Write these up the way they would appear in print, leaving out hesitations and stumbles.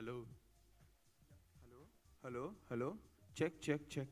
Hello. Hello. Hello. Hello. Check, check, check.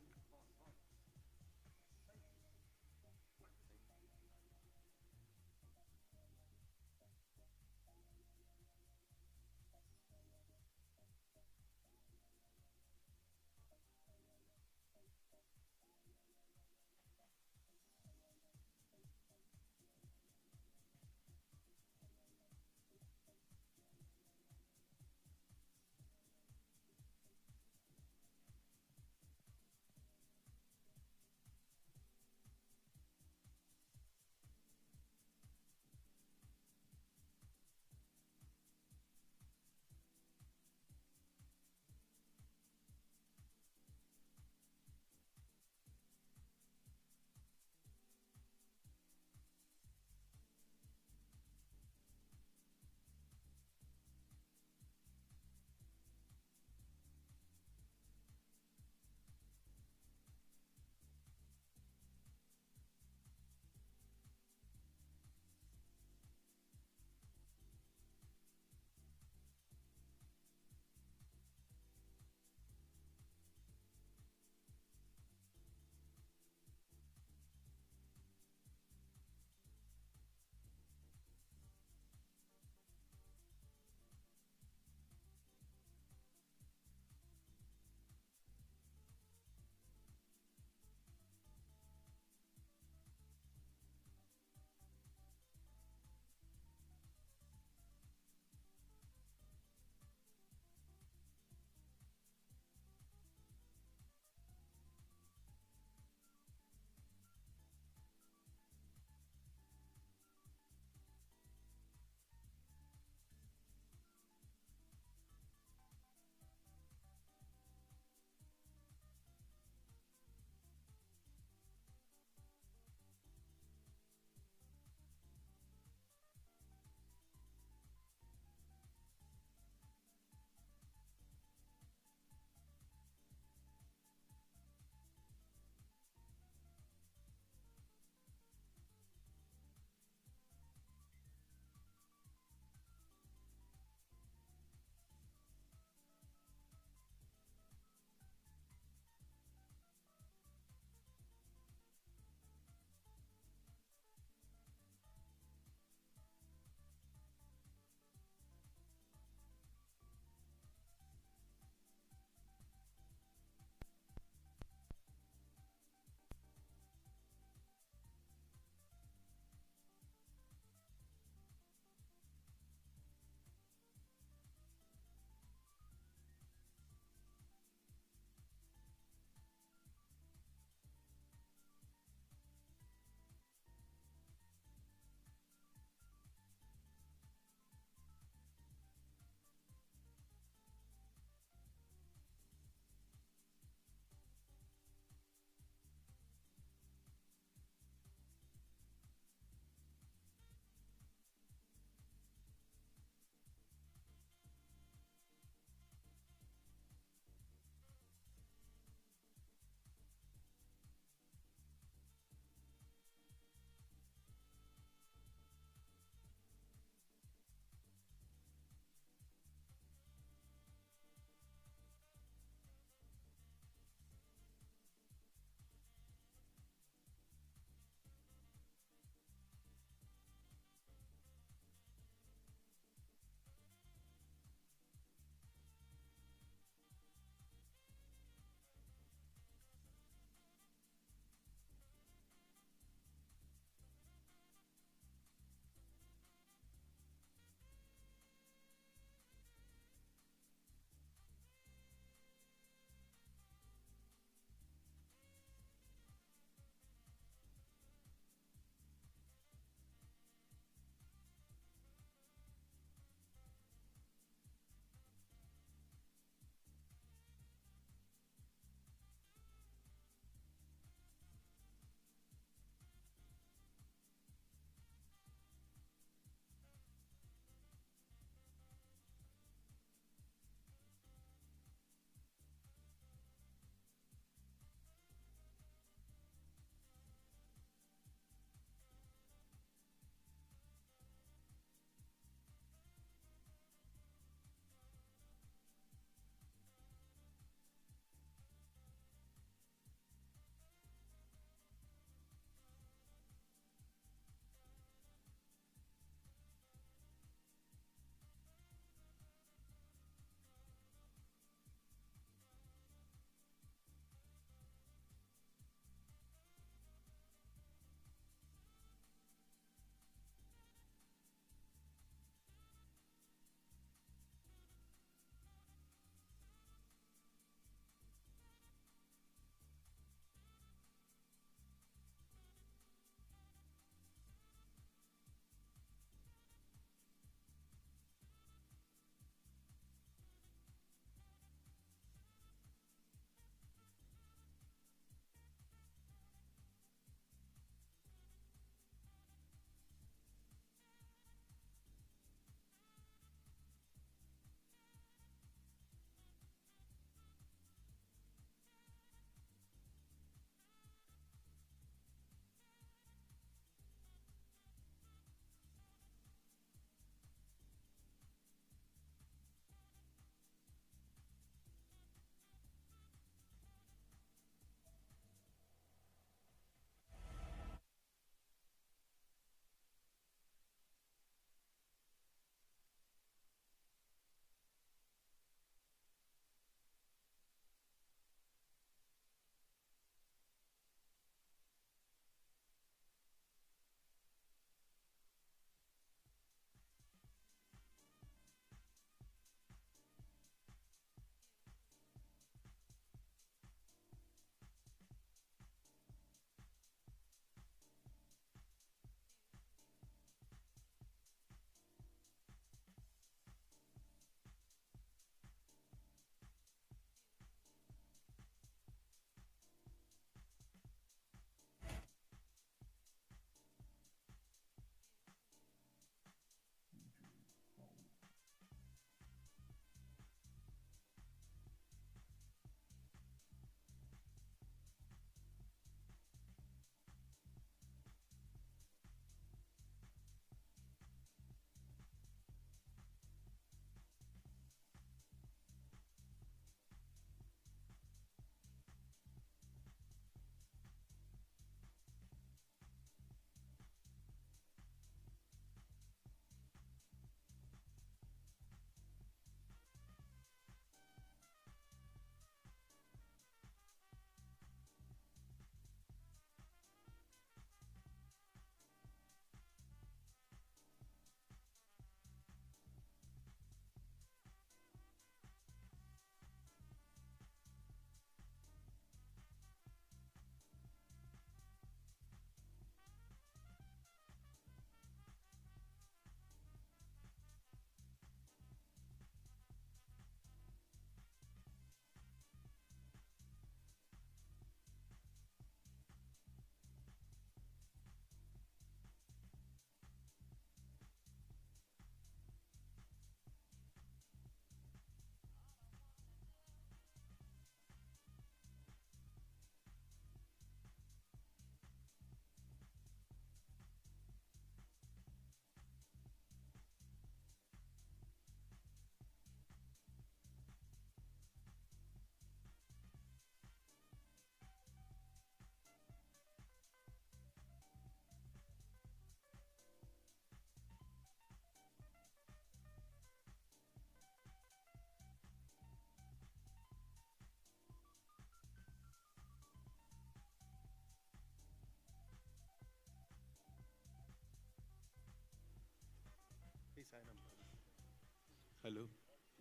Hello,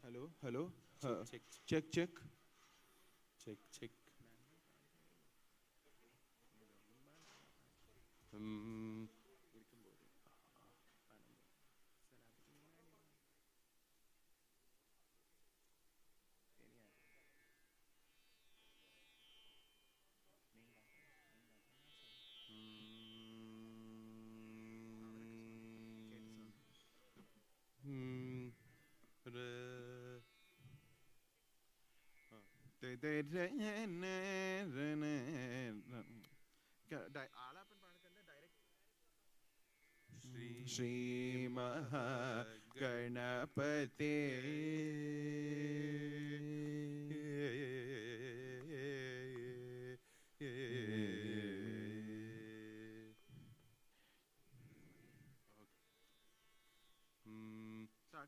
hello, hello. Check, Check, check. check, check. Hmm. Hmm. ആലാപ്പൻ പാടക്കണ്ട direct Shri മഹാഗണപതേ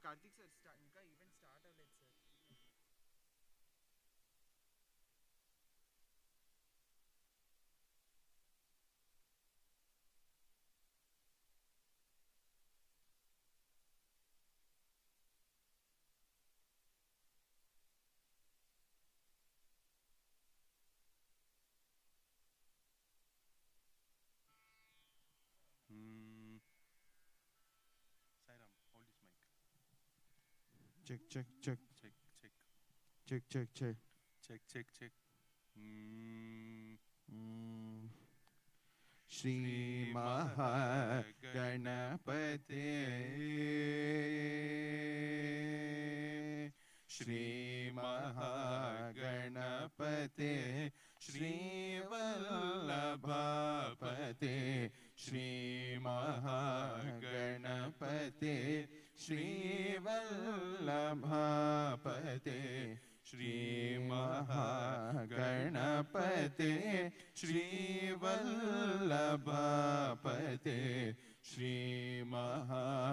Karthik sir इनका event start अव्वలేదు sir check check check Check, check, check check check check, check, check. Shri महागणपते श्री महागणपते श्रीवल्लभापते श्री महागणपते श्रीवल्लभापते श्री महागणपते श्रीवल्लभापते श्री महागणपते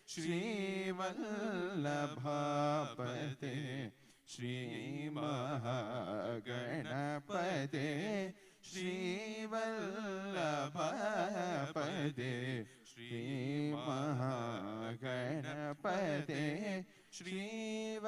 श्रीवल्लभापते श्री महागणपते श्रीवल्लभापते श्री महागणपते श्रीवल्लभापते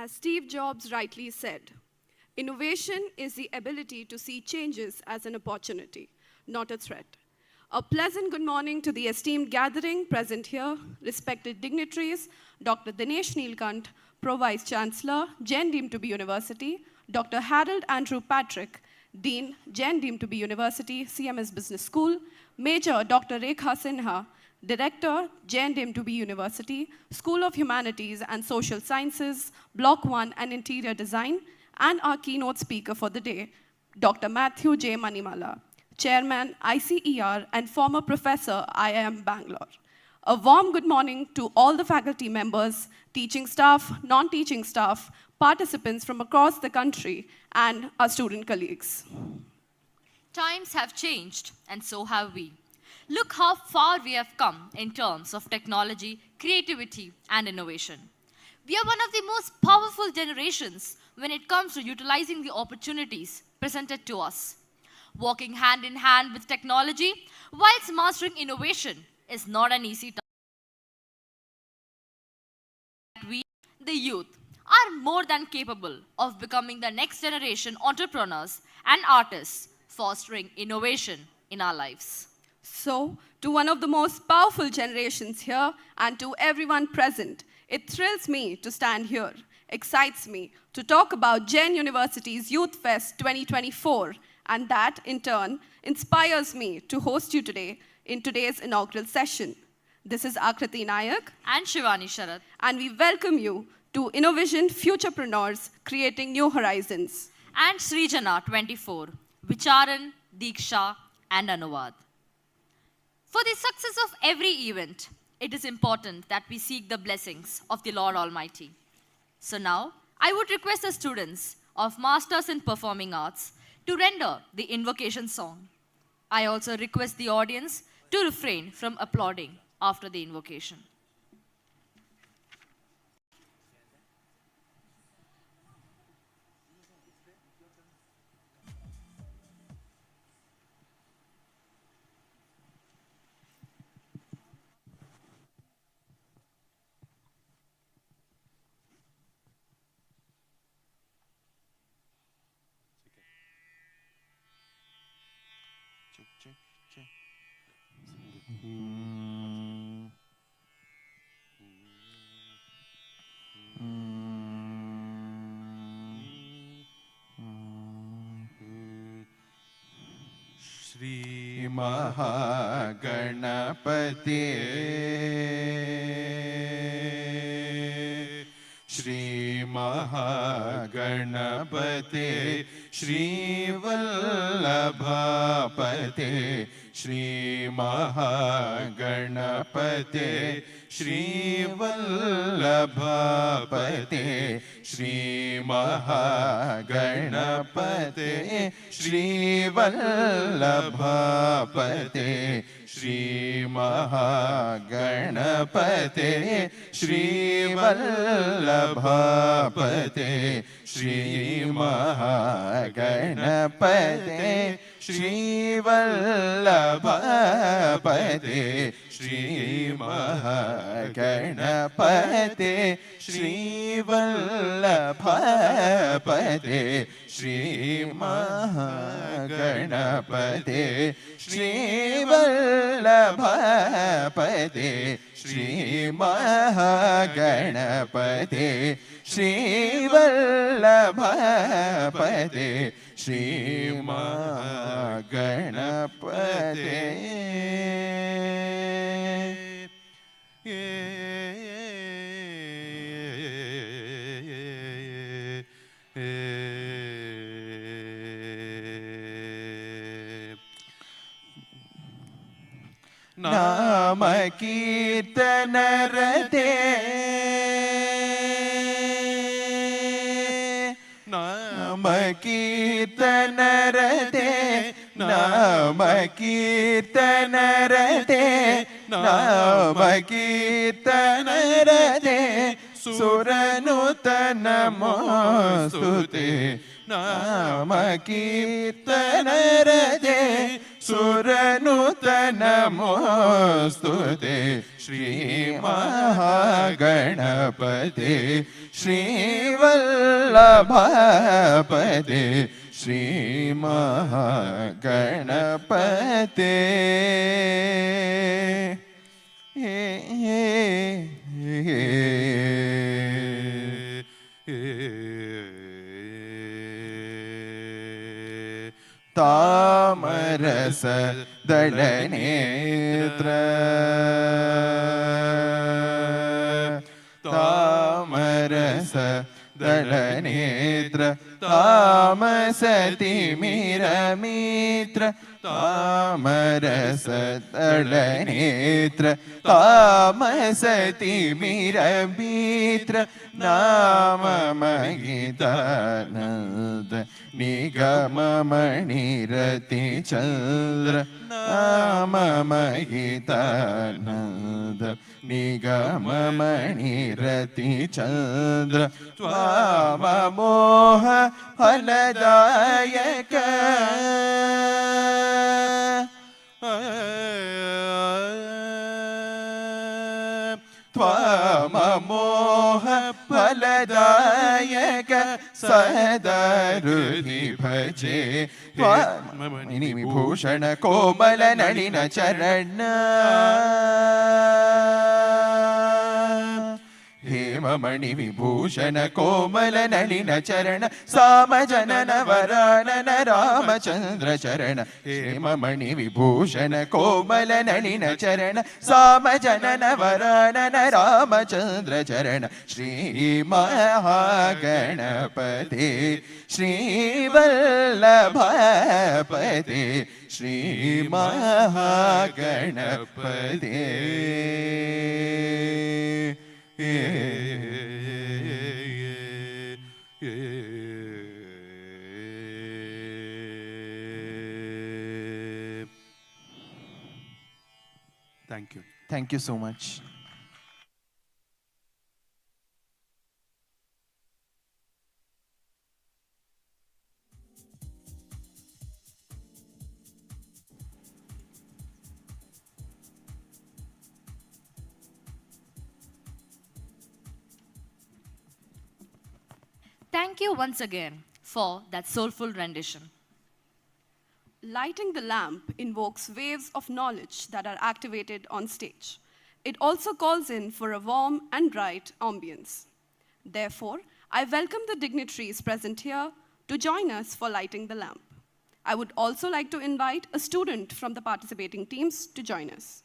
As Steve Jobs rightly said, innovation is the ability to see changes as an opportunity, not a threat. A pleasant good morning to the esteemed gathering present here, respected dignitaries, Dr. Dinesh Neelkant, Pro Vice Chancellor, JAIN deemed to be University, Dr. Harold Andrew Patrick, Dean, JAIN deemed to be University, CMS Business School, Major Dr. Rekha Sinha, Director, JAIN deemed to be University, School of Humanities and Social Sciences, Block 1 and Interior Design, and our keynote speaker for the day, Dr. Matthew J. Manimala, Chairman, ICER, and former professor, IIM Bangalore. A warm good morning to all the faculty members, teaching staff, non-teaching staff, participants from across the country, and our student colleagues. Times have changed, and so have we. Look how far we have come in terms of technology, creativity, and innovation. We are one of the most powerful generations when it comes to utilizing the opportunities presented to us. Walking hand in hand with technology whilst mastering innovation is not an easy task. We, the youth, are more than capable of becoming the next generation entrepreneurs and artists, fostering innovation in our lives. So, to one of the most powerful generations here and to everyone present, it thrills me to stand here, excites me to talk about JAIN University's Youth Fest 2024, and that, in turn, inspires me to host you today in today's inaugural session. This is Akriti Nayak And Shivani Sharat. And we welcome you to Innovision Futurepreneurs Creating New Horizons. And Srijana 24, Vicharan, Diksha, and Anuvad. For the success of every event, it is important that we seek the blessings of the Lord Almighty. So now, I would request the students of Masters in Performing Arts to render the Invocation Song. I also request the audience to refrain from applauding after the invocation. Check, check, check. Shri Mahaganapate Shri Mahaganapate Shri Vallabhapate Shri Mahaganapate Shri Vallabhapate Shri Mahaganapate Shri Vallabhapate Shri Mahaganapate Shri Vallabhapate Shri Mahaganapate Shri Vallabhapate Shri Mahaganapate Shri Vallabhapate Shri Mahaganapate Shri Vallabhapate Shri Mahaganapate Shri Vallabhapate Shri Mahaganapate नाम कीर्तन रते नाम कीर्तन रते नाम कीर्तन रते नाम कीर्तन रते सुरनुतन मोस्तुते नाम कीर्तन रते सुरनुतनमोस्तुते श्री महागणपते श्रीवल्लभपते श्रीमहागणपते तामरस दलनेत्र तामरस दलनेत्र तामसतिमिरमित्र तामरस दलनेत्र तामसतिमिरमित्र नाममहितानन्द निगममणिरति चन्द्र नाममहितानन्द निगममणिरति चन्द्र त्वाममोह फलदायक त्वाममोह फलदायक सदरुहि भजे त्वामणिभूषण कोमल नलिन चरण हेममणि विभूषण कोमल नलिन चरण सामजनन वरानन रामचंद्र चरण हेममणि विभूषण कोमल नलिन चरण सामजनन वरानन रामचंद्र चरण Shri महागणपते श्रीवल्लभपते Shri महागणपते Thank you. Thank you so much. Thank you once again for that soulful rendition. Lighting the lamp invokes waves of knowledge that are activated on stage. It also calls in for a warm and bright ambience. Therefore, I welcome the dignitaries present here to join us for lighting the lamp. I would also like to invite a student from the participating teams to join us.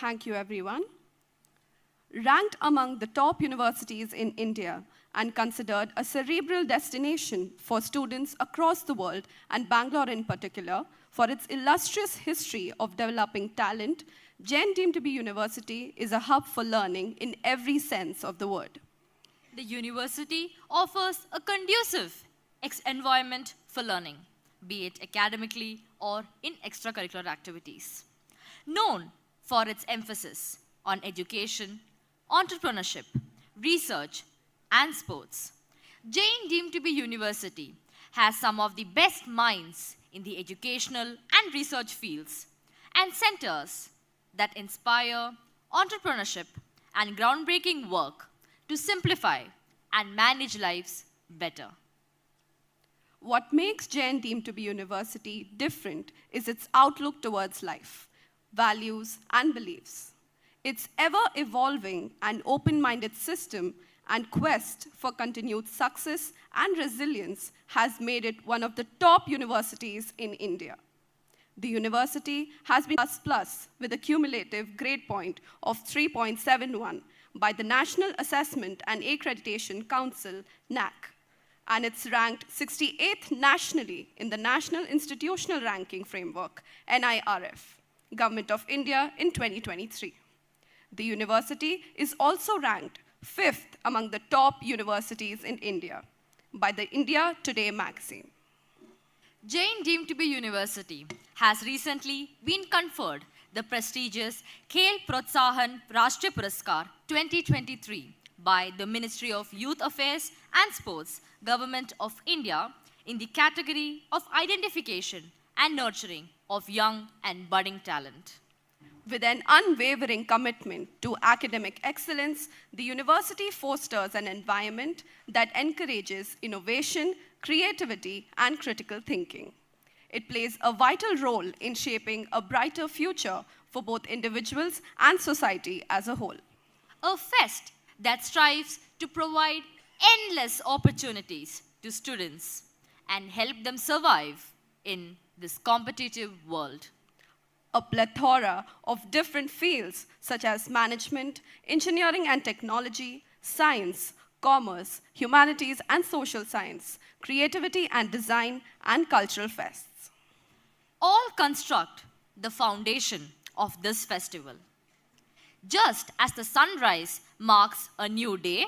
Thank you, everyone. Ranked among the top universities in India and considered a cerebral destination for students across the world, and Bangalore in particular, for its illustrious history of developing talent, JAIN deemed to be university is a hub for learning in every sense of the word. The university offers a conducive environment for learning, be it academically or in extracurricular activities. Known for its emphasis on education, entrepreneurship, research, and sports, JAIN deemed to be university has some of the best minds in the educational and research fields and centers that inspire entrepreneurship and groundbreaking work to simplify and manage lives better. What makes JAIN deemed to be university different is its outlook towards life, values, and beliefs. Its ever-evolving and open-minded system and quest for continued success and resilience has made it one of the top universities in India. The university has been plus with a cumulative grade point of 3.71 by the National Assessment and Accreditation Council, NAC, and it's ranked 68th nationally in the National Institutional Ranking Framework, NIRF, Government of India in 2023. The university is also ranked 5th among the top universities in India by the India Today magazine. JAIN deemed to be university has recently been conferred the prestigious Khel Protsahan Rashtriya Puraskar 2023 by the Ministry of Youth Affairs and Sports, Government of India in the category of identification and nurturing of young and budding talent. With an unwavering commitment to academic excellence, the university fosters an environment that encourages innovation, creativity, and critical thinking. It plays a vital role in shaping a brighter future for both individuals and society as a whole. A fest that strives to provide endless opportunities to students and help them survive in this competitive world. A plethora of different fields such as management, engineering and technology, science, commerce, humanities and social science, creativity and design, and cultural fests. All construct the foundation of this festival. Just as the sunrise marks a new day,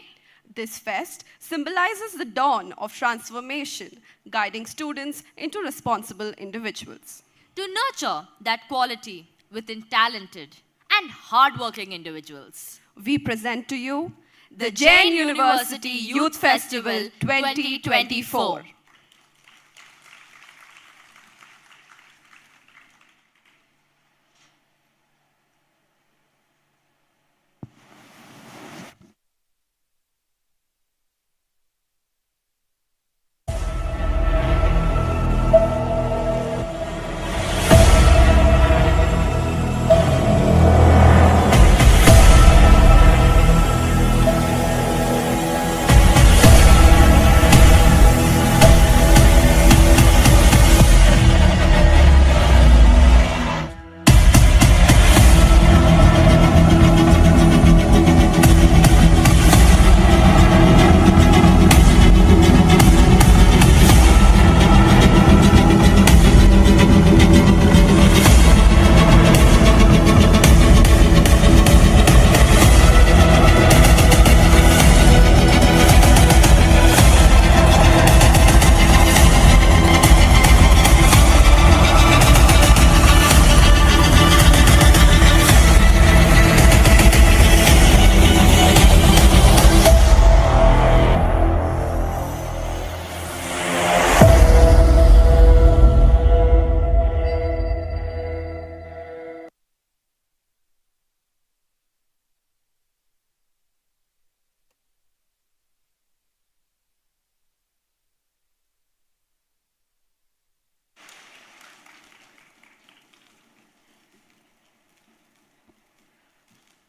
this fest symbolizes the dawn of transformation, guiding students into responsible individuals. to nurture that quality within talented and hardworking individuals. We present to you the JAIN University Youth Festival 2024.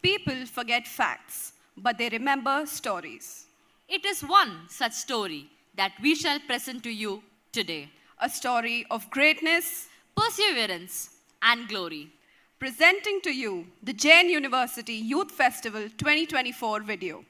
People forget facts, but they remember stories. It is one such story that we shall present to you today. A story of greatness, Perseverance and glory. presenting to you the JAIN University Youth Festival 2024 video.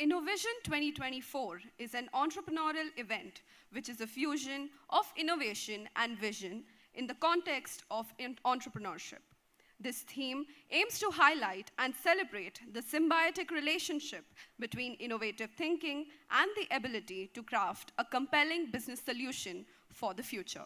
Innovision 2024 is an entrepreneurial event which is a fusion of innovation and vision in the context of entrepreneurship. This theme aims to highlight and celebrate the symbiotic relationship between innovative thinking and the ability to craft a compelling business solution for the future.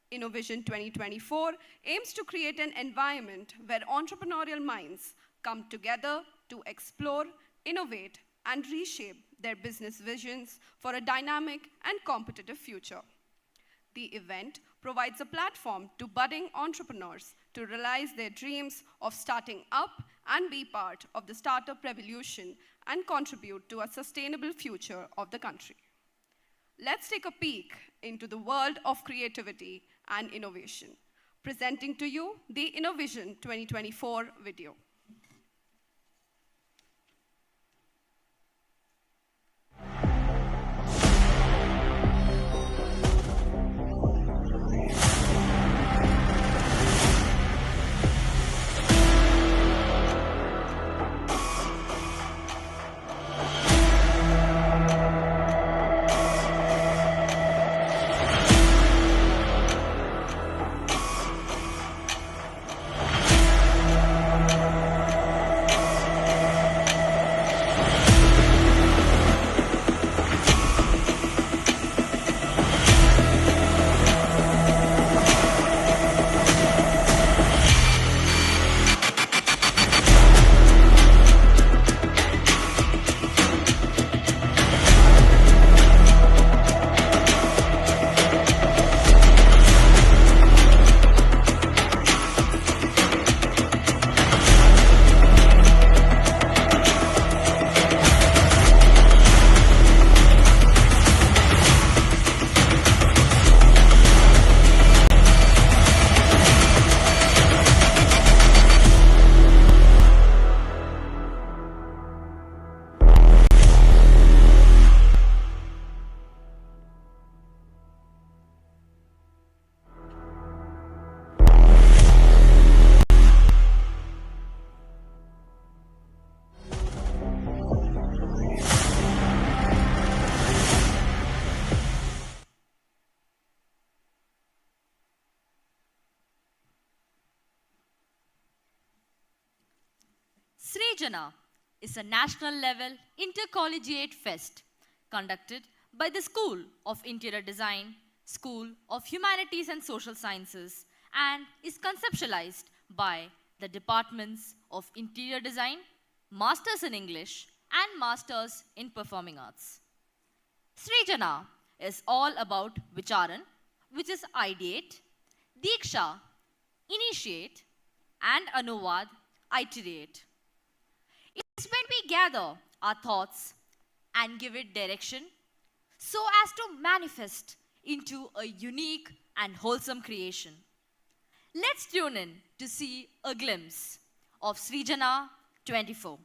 Innovision 2024 aims to create an environment where entrepreneurial minds come together to explore, innovate, and reshape their business visions for a dynamic and competitive future. The event provides a platform to budding entrepreneurs to realize their dreams of starting up and be part of the startup revolution and contribute to a sustainable future of the country. Let's take a peek into the world of creativity and innovation. Presenting to you the Innovision 2024 video. Surana is a national-level Inter-Collegiate Fest conducted by the School of Interior Design, School of Humanities and Social Sciences, and is conceptualized by the Departments of Interior Design, Masters in English, and Masters in Performing Arts. Surana is all about Vicharan, which is ideate, Diksha, initiate, and Anuvad, iterate. It is when we gather our thoughts and give it direction so as to manifest into a unique and wholesome creation. Let's tune in to see a glimpse of Surana 24.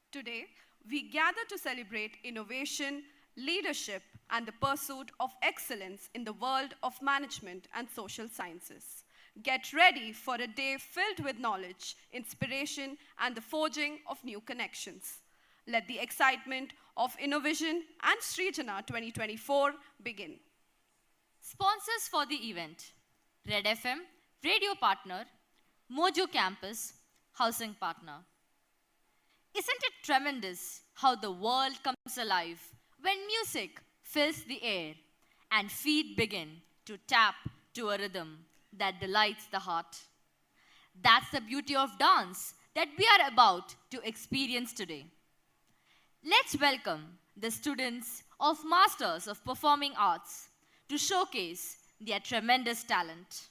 Today, we gather to celebrate innovation, leadership, and the pursuit of excellence in the world of management and social sciences. Get ready for a day filled with knowledge, inspiration, and the forging of new connections. Let the excitement of Innovision and Surana 2024 begin. Sponsors for the event: Red FM, radio partner; Mojo Campus, housing partner. Isn't it tremendous how the world comes alive when music fills the air and feet begin to tap to a rhythm that delights the heart? That's the beauty of dance that we are about to experience today. Let's welcome the students of Masters of Performing Arts to showcase their tremendous talent.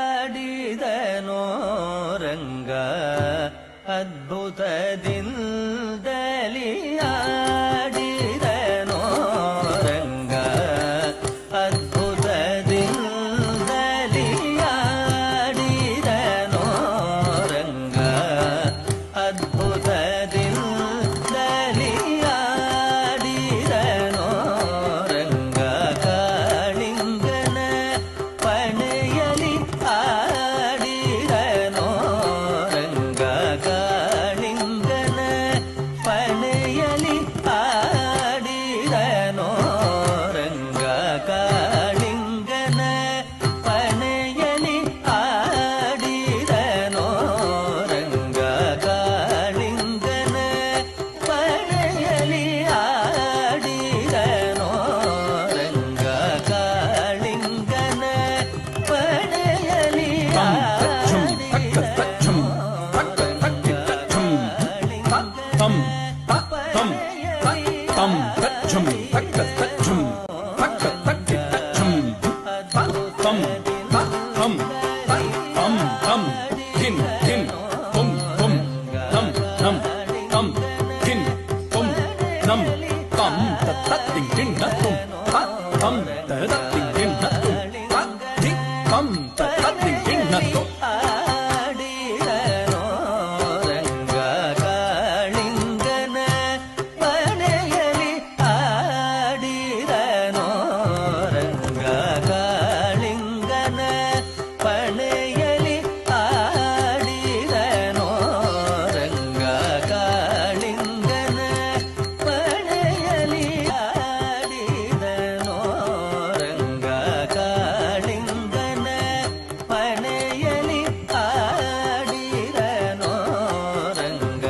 ಆಡಿದನೋ ರಂಗ ಅದ್ಭುತದಿಂದಲಿ ಆಡಿದನೋ ರಂಗ ಅದ್ಭುತದಿಂದಲಿ ಆಡಿದನೋ ರಂಗ ಅದ್ಭುತದಿಂದಲಿ ಆಡಿದನೋ ರಂಗ ಕಾಳಿಂಗನ ಪಣೆಯಲಿ ಆಡಿದನೋ ರಂಗ ಕಾಳಿಂಗನ ಪಣೆಯಲಿ ಆಡಿದನೋ ರಂಗ ಕಾಳಿಂಗನ ಪಣೆಯಲಿ ಆಡಿದನೋ ರಂಗ ಕಾಳಿಂಗನ ಪಣೆಯಲಿ ಆಡಿದನೋ ರಂಗ ಕಾಳಿಂಗನ ಪಣೆಯಲಿ ಆಡಿದನೋ ರಂಗ ಕಾಳಿಂಗನ ಪಣೆಯಲಿ ಆಡಿದನೋ ರಂಗ ಕಾಳಿಂಗನ ಪಣೆಯಲಿ ಆಡಿದನೋ ರಂಗ ಕಾಳಿಂಗನ ಪಣೆಯಲಿ ಆಡಿದನೋ ರಂಗ ಕಾಳಿಂಗನ ಪಣೆಯಲಿ ಆಡಿದನೋ ರಂಗ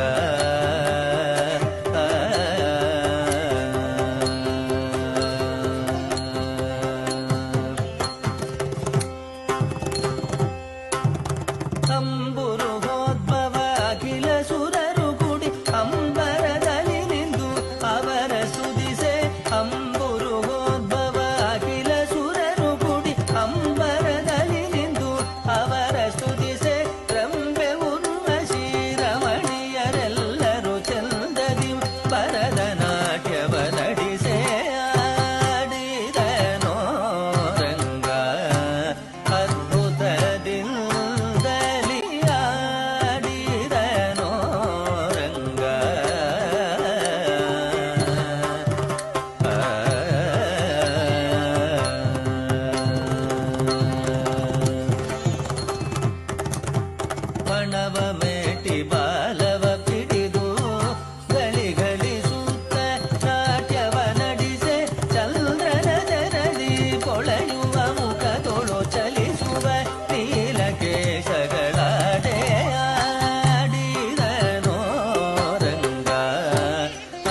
ಅಂಬುರುಗೋದ್ಭವ ಅಖಿಲ ಸುರರು ಕೂಡಿ ಅಂಬರದಲ್ಲಿ ನಿಂದು ಅವರ ಸ್ತುತಿಸೆ ಅಂಬುರುಗೋದ್ಭವ ಅಖಿಲ ಸುರರು ಕೂಡಿ ಅಂಬರದಲ್ಲಿ ನಿಂದು ಅವರ ಸ್ತುತಿಸೆ ರಂಬೆ ಉರ್ವಶಿ ರಮಣೀಯರೆಲ್ಲರೂ ಚಂದದಿ ಭರತನಾಟ್ಯವ ನಡಿಸೆ ಆಡಿದನೋ ರಂಗ ಅದ್ಭುತದಿಂದಲಿ ಆಡಿದನೋ ರಂಗ ಪಣವ ಮೇಟಿ ಬಾಲವ ಪಿಡಿದು ಗಳಿ ಗಳಿಸುತ್ತ ನಾಟ್ಯವ ನಡಿಸೆ ಚಂದ್ರನ ಜನದಿ ಕೊಳೆಯುವ ಮುಖದೊಳು ಚಲಿಸುವ ನೀಲಕೇಶಗಳಾಡೆ ಆಡಿದನೋ ರಂಗ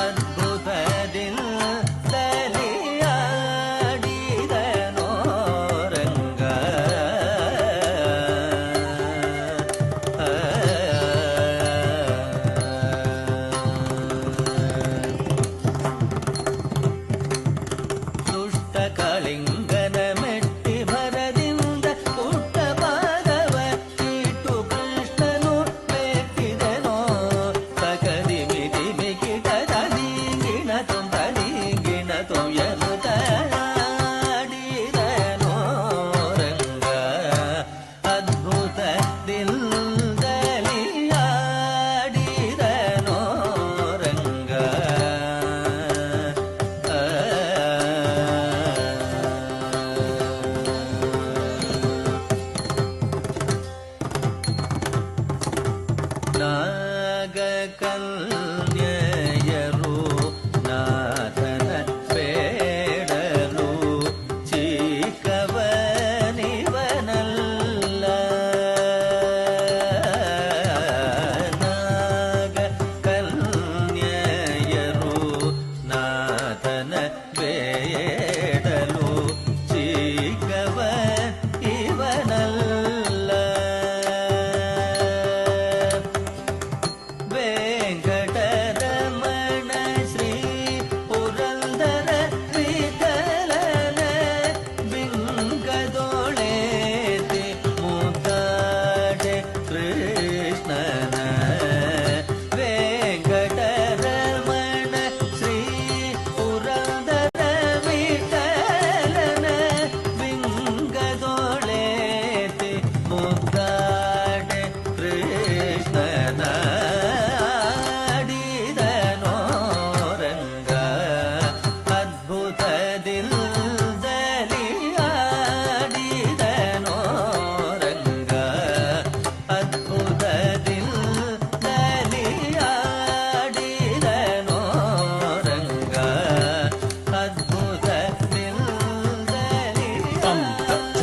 ಅದ್ಭುತದಿಂದಲಿ ಆಡಿದನೋ ರಂಗ ನಾಗಕನ್ಯೆಯರು ನಾಥನ ಬೇಡಲು ಚಿಕ್ಕವನಿವನಲ್ಲ ನಾಗಕನ್ಯೆಯರು ನಾಥನ ಬೇಡಲು ಚಿಕ್ಕವ ಇವನಲ್ಲ ವೆಂಕಟರಮಣ ಶ್ರೀ ಪುರಂದರ ವಿಠಲನ ಬಿಂಗದೊಳೆತಿ ಮುದ್ದಾಡೆ ಕೃಷ್ಣನ ವೆಂಕಟರಮಣ ಶ್ರೀ ಪುರಂದರ ವಿಠಲನ ಬಿಂಗದೊಳೆತಿ ಮುದ್ದಾಡೆ ಕೃಷ್ಣನ ಆಡಿದನೋ ರಂಗ ಅದ್ಭುತದಿಂದಲಿ ಆಡಿದನೋ ರಂಗ ಅದ್ಭುತದಿಂದಲಿ ಆಡಿದನೋ ರಂಗ ಅದ್ಭುತದಿಂದಲಿ ಆಡಿದನೋ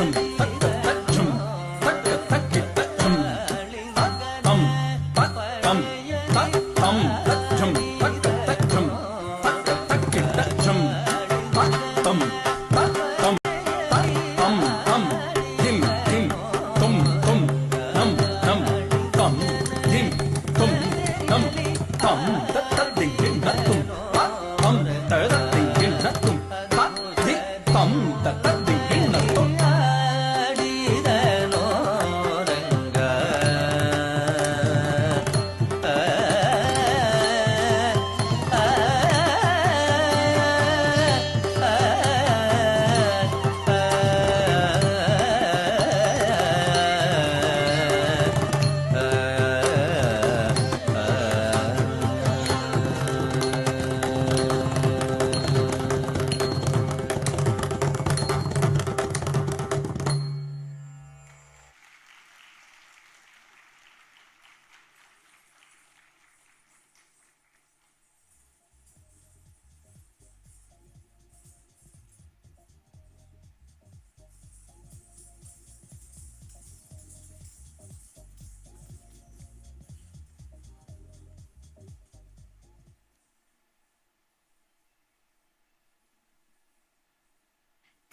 ರಂಗ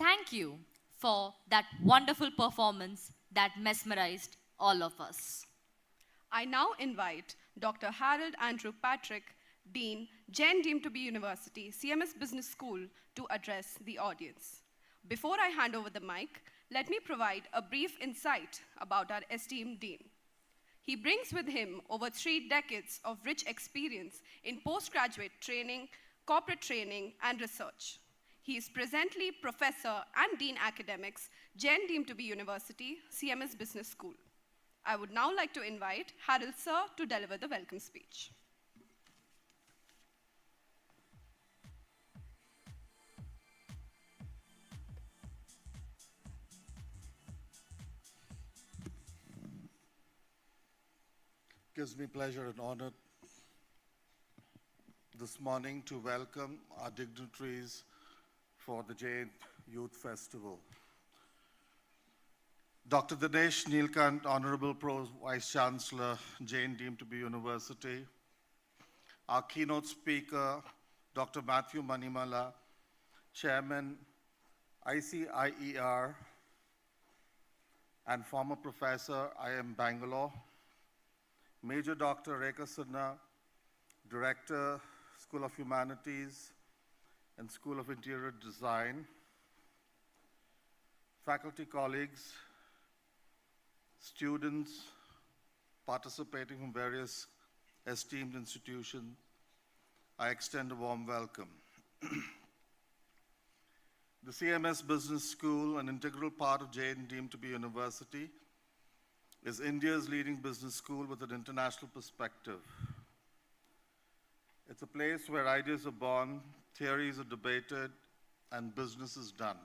Thank you for that wonderful performance that mesmerized all of us. I now invite Dr. Harold Andrew Patrick, Dean, JAIN deemed to be University, CMS Business School, to address the audience. Before I hand over the mic, let me provide a brief insight about our esteemed Dean. He brings with him over 3 decades of rich experience in postgraduate training, corporate training, and research. He is presently Professor and Dean Academics, JAIN deemed to be University, CMS Business School. I would now like to invite Harold Sir to deliver the welcome speech. Gives me pleasure and honor this morning to welcome our dignitaries for the JAIN Youth Festival. Dr. Dinesh Neelkant, Honorable Pro Vice Chancellor, JAIN deemed to be University. Our keynote speaker, Dr. Matthew Manimala, Chairman, ICIER, and former Professor, IIM Bangalore. Major Dr. Rekha Sinha, Director, School of Humanities and School of Interior Design. Faculty colleagues, students participating from various esteemed institutions, I extend a warm welcome. The CMS Business School, an integral part of JAIN deemed to be University, is India's leading business school with an international perspective. It's a place where ideas are born, theories are debated, and business is done.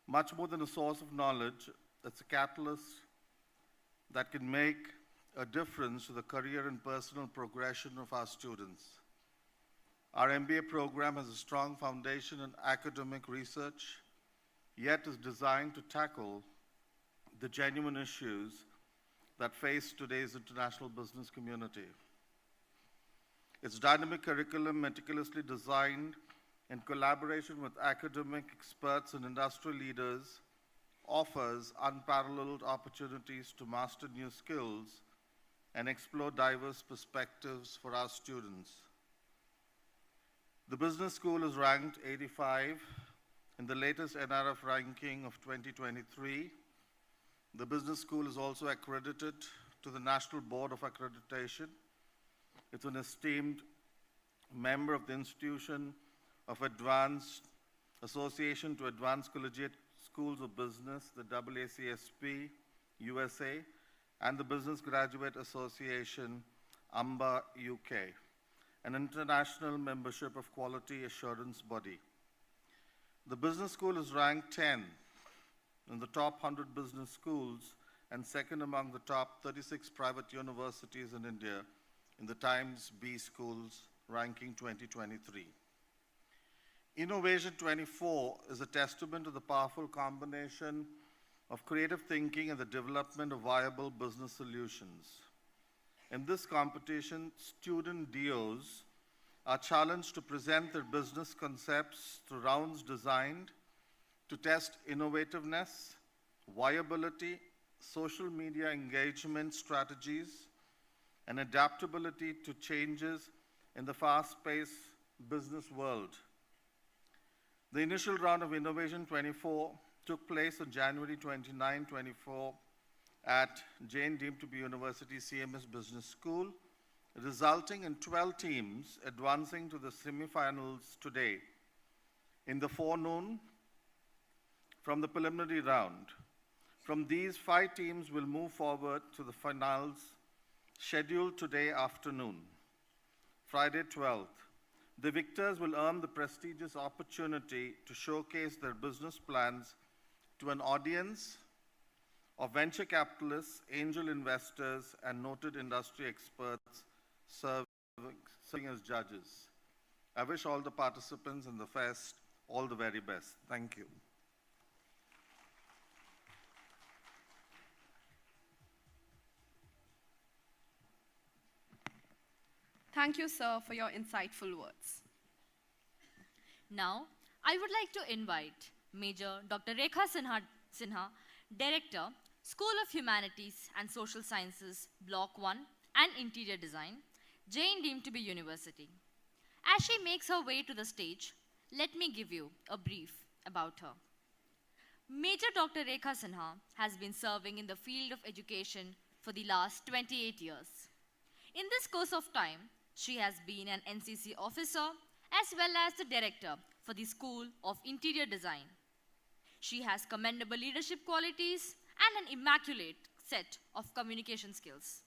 Much more than a source of knowledge, it's a catalyst that can make a difference to the career and personal progression of our students. Our MBA program has a strong foundation in academic research, yet is designed to tackle the genuine issues that face today's international business community. Its dynamic curriculum, meticulously designed in collaboration with academic experts and industry leaders, offers unparalleled opportunities to master new skills and explore diverse perspectives for our students. The business school is ranked 85 in the latest NRF ranking of 2023. The business school is also accredited to the National Board of Accreditation. It's an esteemed member of the Institution of Advanced Association to Advanced Collegiate Schools of Business, the AACSP USA, and the Business Graduate Association, AMBA UK, an international membership of quality assurance body. The business school is ranked 10 in the top 100 business schools and second among the top 36 private universities in India in the Times B Schools ranking 2023. Innovation 24 is a testament to the powerful combination of creative thinking and the development of viable business solutions. In this competition, student DOs are challenged to present their business concepts through rounds designed to test innovativeness, viability, social media engagement strategies, and adaptability to changes in the fast-paced business world. The initial round of Innovation 24 took place on January 29, 24 at JAIN University CMS Business School, resulting in 12 teams advancing to the semifinals today. In the forenoon, from the preliminary round. From these, 5 teams will move forward to the finals scheduled today afternoon, Friday 12th. The victors will earn the prestigious opportunity to showcase their business plans to an audience of venture capitalists, angel investors, and noted industry experts serving as judges. I wish all the participants in the fest all the very best. Thank you. Thank you, sir, for your insightful words. Now, I would like to invite Major Dr. Rekha Sinha, Director, School of Humanities and Social Sciences, Block 1 and Interior Design, JAIN deemed to be University. As she makes her way to the stage, let me give you a brief about her. Major Dr. Rekha Sinha has been serving in the field of education for the last 28 years. In this course of time, she has been an NCC officer as well as the director for the School of Interior Design. She has commendable leadership qualities and an immaculate set of communication skills.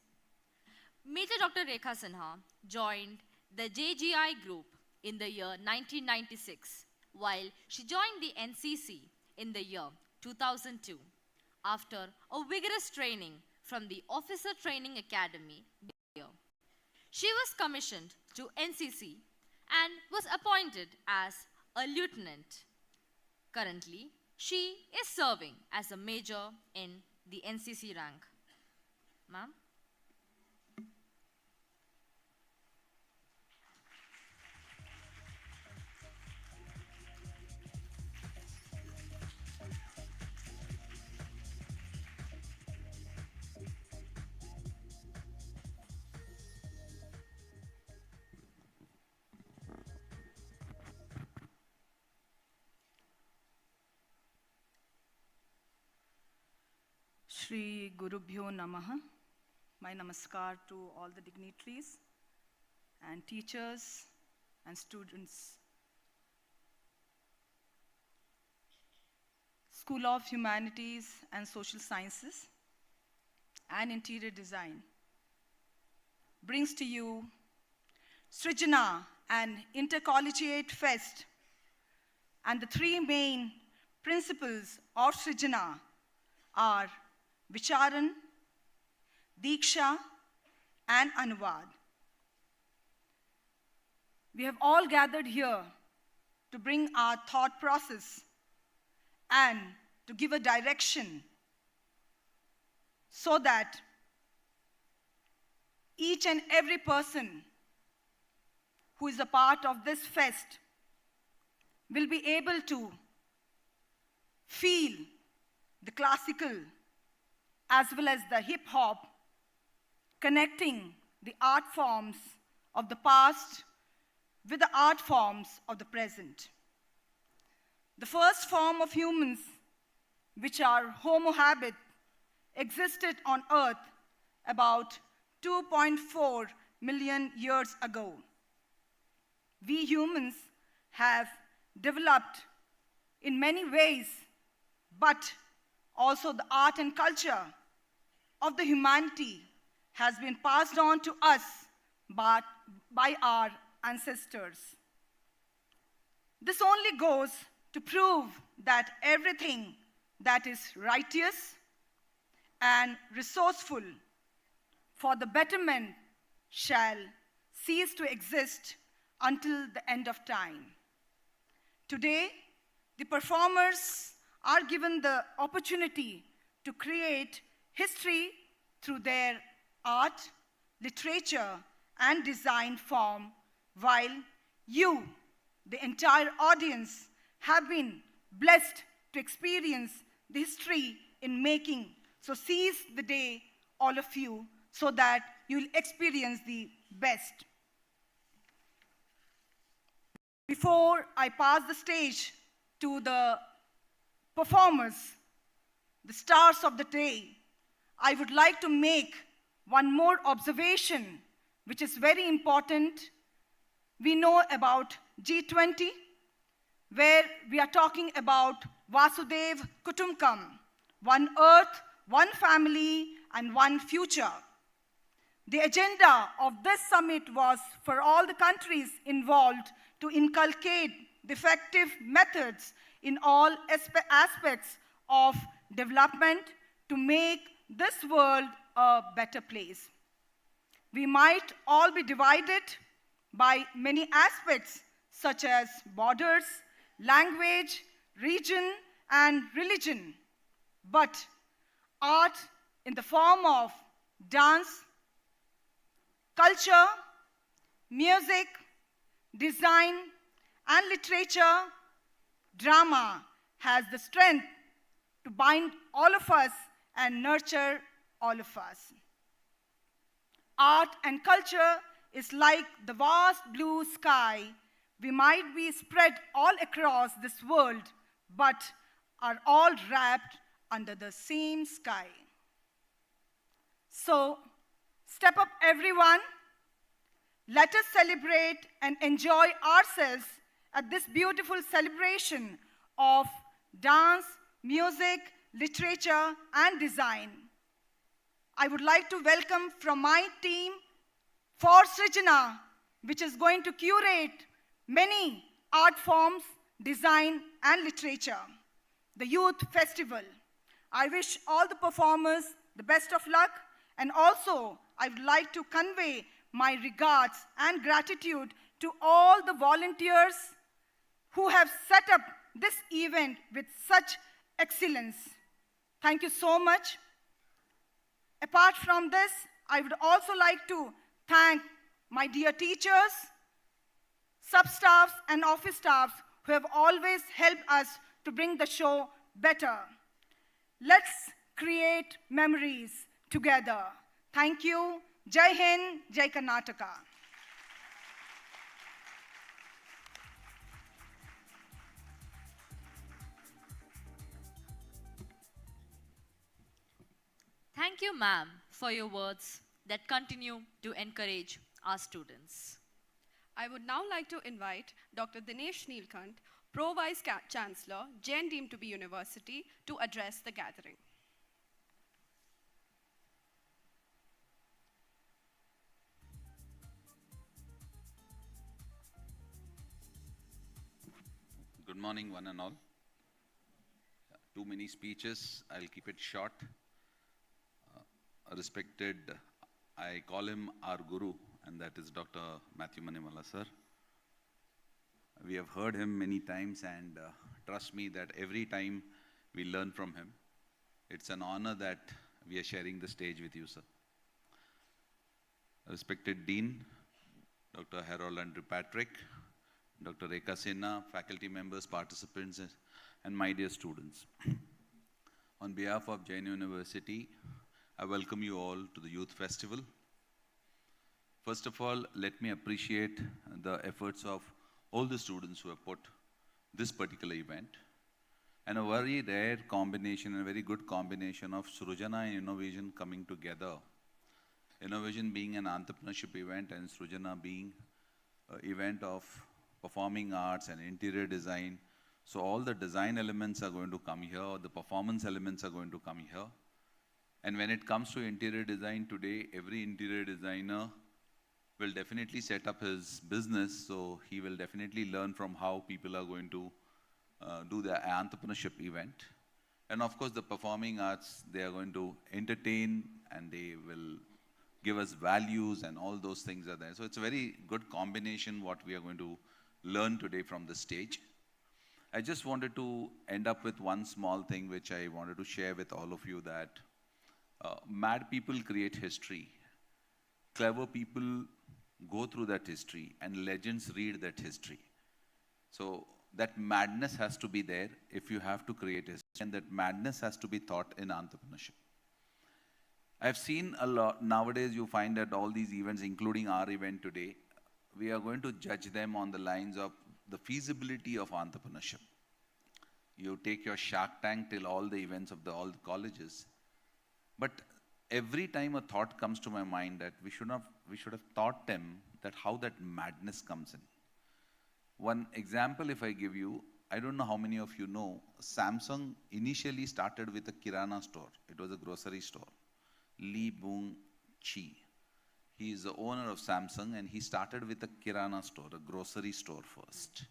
Major Dr. Rekha Sinha joined the JGI group in the year 1996, while she joined the NCC in the year 2002 after a vigorous training from the Officer Training Academy. She was commissioned to NCC and was appointed as a lieutenant. Currently, she is serving as a major in the NCC rank. Ma'am? Shri Gurubhyo Namaha. My namaskar to all the dignitaries and teachers and students. School of Humanities and Social Sciences and Interior Design brings to you Surana and Inter-Collegiate Fest, and the 3 main principles of Surana are Vicharan, Diksha, and Anuvad. We have all gathered here to bring our thought process and to give a direction so that each and every person who is a part of this fest will be able to feel the classical as well as the hip hop, connecting the art forms of the past with the art forms of the present. The first form of humans, which are Homo habit, existed on Earth about 2.4 million years ago. We humans have developed in many ways, but also the art and culture of the humanity has been passed on to us by our ancestors. This only goes to prove that everything that is righteous and resourceful for the betterment shall cease to exist until the end of time. Today, the performers are given the opportunity to create history through their art, literature, and design form, while you, the entire audience, have been blessed to experience the history in making. So seize the day, all of you, so that you'll experience the best. Before I pass the stage to the performers, the stars of the day, I would like to make one more observation, which is very important. We know about G20, where we are talking about Vasudev Kutumbakam, one earth, one family, and one future. The agenda of this summit was for all the countries involved to inculcate the effective methods in all aspects of development to make this world a better place. We might all be divided by many aspects such as borders, language, region, and religion. But art in the form of dance, culture, music, design, and literature, drama has the strength to bind all of us and nurture all of us. Art and culture is like the vast blue sky. We might be spread all across this world, but are all wrapped under the same sky. So, step up everyone. Let us celebrate and enjoy ourselves at this beautiful celebration of dance, music, literature, and design. I would like to welcome from my team for Srijana, which is going to curate many art forms, design, and literature, the Youth Festival. I wish all the performers the best of luck, and also I would like to convey my regards and gratitude to all the volunteers who have set up this event with such excellence. Thank you so much. Apart from this, I would also like to thank my dear teachers, sub-staffs, and office staffs who have always helped us to bring the show better. Let's create memories together. Thank you. Jai Hind, Jai Karnataka. Thank you, ma'am, for your words that continue to encourage our students. I would now like to invite Dr. Dinesh Neelkant, Pro Vice Chancellor, JAIN University, to address the gathering. Good morning, one and all. Too many speeches, I'll keep it short. Respected I call him our guru, and that is Dr. Matthew Manimala, sir. We have heard him many times, and trust me that every time we learn from him. It's an honor that we are sharing the stage with you, sir. Respected Dean, Dr. Harold Andrew Patrick, Dr. Rekha Sinha, faculty members, participants, and my dear students. On behalf of JNU University, I welcome you all to the Youth Festival. First of all, let me appreciate the efforts of all the students who have put this particular event, and a very rare combination, a very good combination of Surana and Innovision coming together. Innovision being an entrepreneurship event and Surana being an event of performing arts and interior design. So all the design elements are going to come here, the performance elements are going to come here. And when it comes to interior design today, every interior designer will definitely set up his business, so he will definitely learn from how people are going to do the entrepreneurship event. And of course, the performing arts, they are going to entertain and they will give us values, and all those things are there. So it's a very good combination what we are going to learn today from the stage. I just wanted to end up with one small thing which I wanted to share with all of you, that mad people create history. Clever people go through that history, and legends read that history. So that madness has to be there if you have to create history, and that madness has to be taught in entrepreneurship. I've seen a lot, nowadays you find that all these events, including our event today, we are going to judge them on the lines of the feasibility of entrepreneurship. You take your Shark Tank till all the events of all the colleges. But every time a thought comes to my mind that we should have taught them that how that madness comes in. One example if I give you, I don't know how many of you know, Samsung initially started with a Kirana store. It was a grocery store. Lee Boong Chi. He is the owner of Samsung, and he started with a Kirana store, a grocery store first.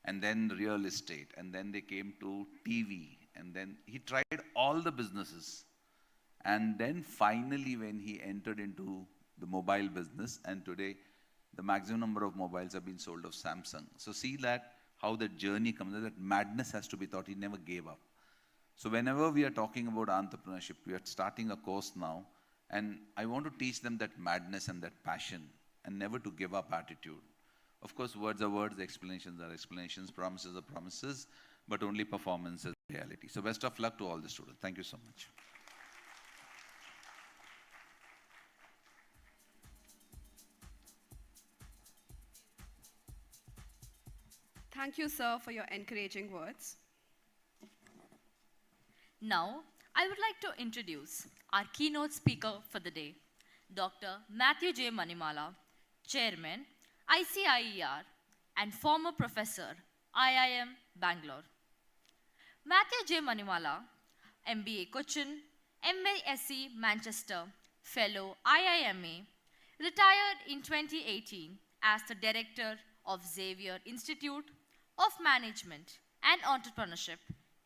And then real estate, and then they came to TV, and then he tried all the businesses. And then finally when he entered into the mobile business, and today the maximum number of mobiles have been sold of Samsung. So see that how the journey comes, that madness has to be taught. He never gave up. So whenever we are talking about entrepreneurship, we are starting a course now, and I want to teach them that madness and that passion, and never to give up attitude. Of course, words are words, explanations are explanations, promises are promises, but only performance is reality. So best of luck to all the students. Thank you so much. Thank you, sir, for your encouraging words. Now, I would like to introduce our keynote speaker for the day, Dr. Matthew J. Manimala, Chairman, ICIER, and former Professor, IIM Bangalore. Matthew J. Manimala, MBA Cochin, MSc Manchester, Fellow IIMA, retired in 2018 as the Director of Xavier Institute of Management and Entrepreneurship,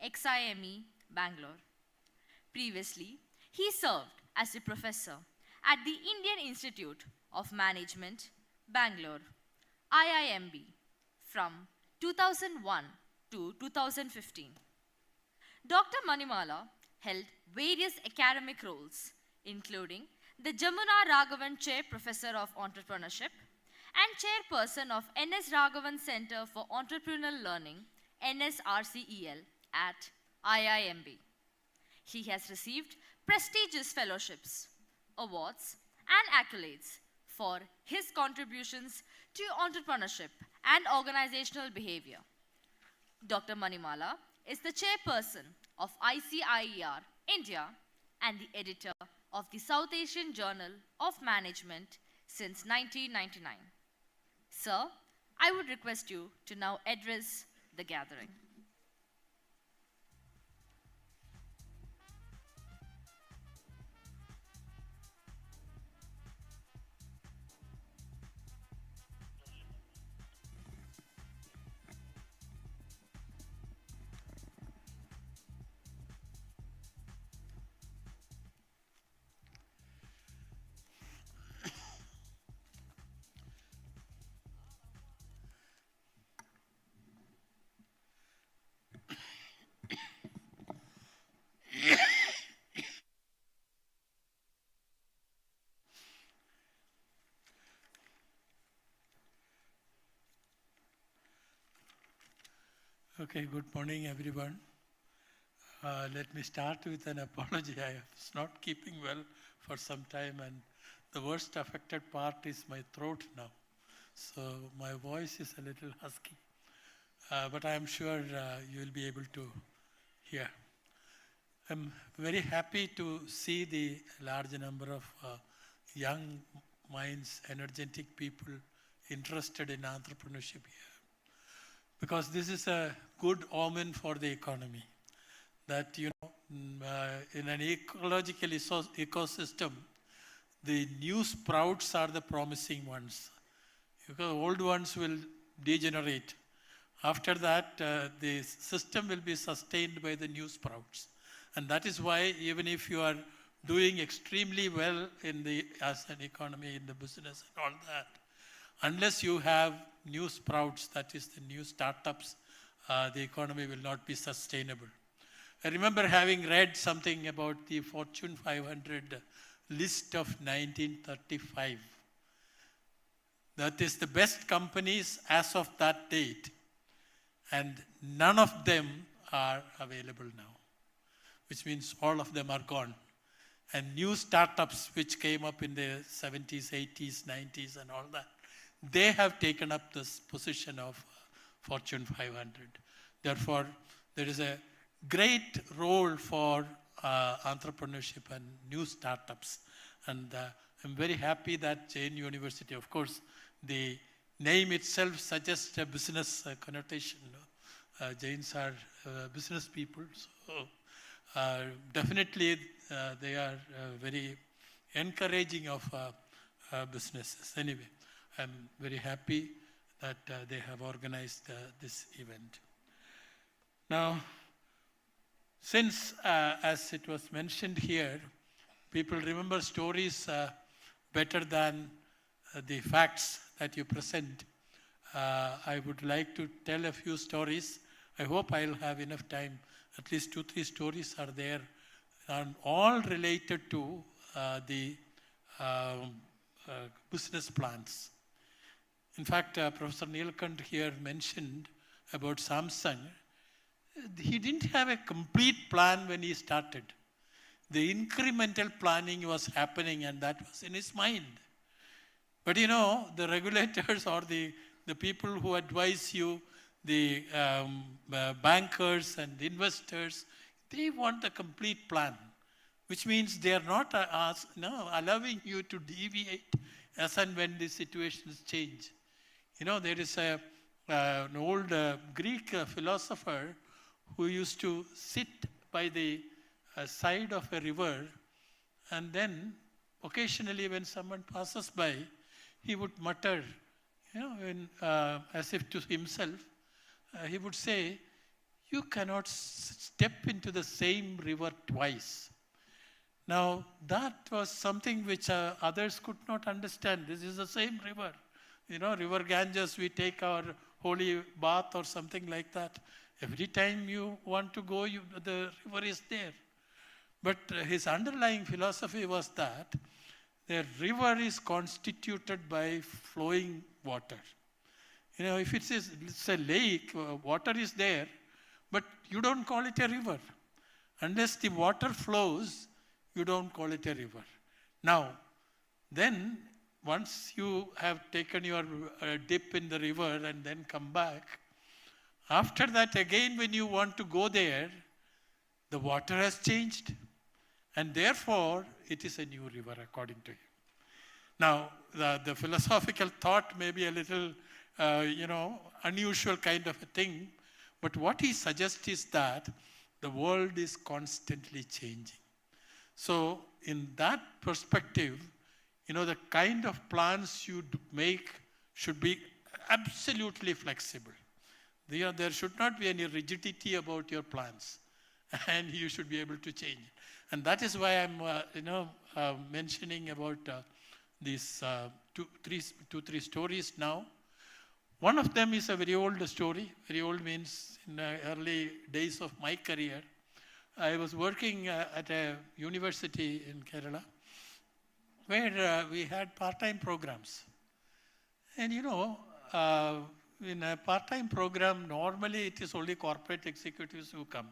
XIME, Bangalore. Previously, he served as a professor at the Indian Institute of Management, Bangalore, IIMB, from 2001 to 2015. Dr. Manimala held various academic roles, including the Jamuna Raghavan Chair Professor of Entrepreneurship and Chairperson of NS Raghavan Center for Entrepreneurial Learning, NSRCEL, at IIMB. He has received prestigious fellowships, awards, and accolades for his contributions to entrepreneurship and organizational behavior. Dr. Manimala is the chairperson of ICIER India and the editor of the South Asian Journal of Management since 1999. Sir, I would request you to now address the gathering. Okay, good morning, everyone. Let me start with an apology. I was not keeping well for some time, and the worst affected part is my throat now. So my voice is a little husky, but I am sure you will be able to hear. I'm very happy to see the large number of young minds, energetic people interested in entrepreneurship here. Because this is a good omen for the economy. That, in an ecological ecosystem, the new sprouts are the promising ones. Because old ones will degenerate. After that, the system will be sustained by the new sprouts. And that is why even if you are doing extremely well as an economy, in the business and all that, unless you have new sprouts, that is the new startups, the economy will not be sustainable. I remember having read something about the Fortune 500 list of 1935. That is the best companies as of that date. And none of them are available now, which means all of them are gone. And new startups which came up in the 70s, 80s, 90s and all that, they have taken up this position of Fortune 500. Therefore, there is a great role for entrepreneurship and new startups. And I'm very happy that JAIN University, of course, the name itself suggests a business connotation. Jains are business people, so definitely they are very encouraging of businesses. Anyway, I'm very happy that they have organized this event. Now, since, as it was mentioned here, people remember stories better than the facts that you present, I would like to tell a few stories. I hope I'll have enough time. At least 2-3 stories are there, and all related to the business plans. In fact, Professor Neelkant here mentioned about Samsung. He didn't have a complete plan when he started. The incremental planning was happening, and that was in his mind. But the regulators or the people who advise you, the bankers and investors, they want a complete plan, which means they are not allowing you to deviate as and when the situations change. There is an old Greek philosopher who used to sit by the side of a river, and then occasionally when someone passes by, he would mutter, as if to himself, he would say, "You cannot step into the same river twice." Now, that was something which others could not understand. This is the same river. River Ganges, we take our holy bath or something like that. Every time you want to go, the river is there. But his underlying philosophy was that the river is constituted by flowing water. If it's a lake, water is there, but you don't call it a river. Unless the water flows, you don't call it a river. Now, then, once you have taken your dip in the river and then come back, after that, again, when you want to go there, the water has changed. And therefore, it is a new river, according to him. Now, the philosophical thought may be a little, unusual kind of a thing. But what he suggests is that the world is constantly changing. So, in that perspective, the kind of plans you make should be absolutely flexible. There should not be any rigidity about your plans, and you should be able to change it. And that is why I'm, mentioning about these 2-3 stories now. One of them is a very old story. Very old means in the early days of my career. I was working at a university in Kerala where we had part-time programs. And in a part-time program, normally it is only corporate executives who come.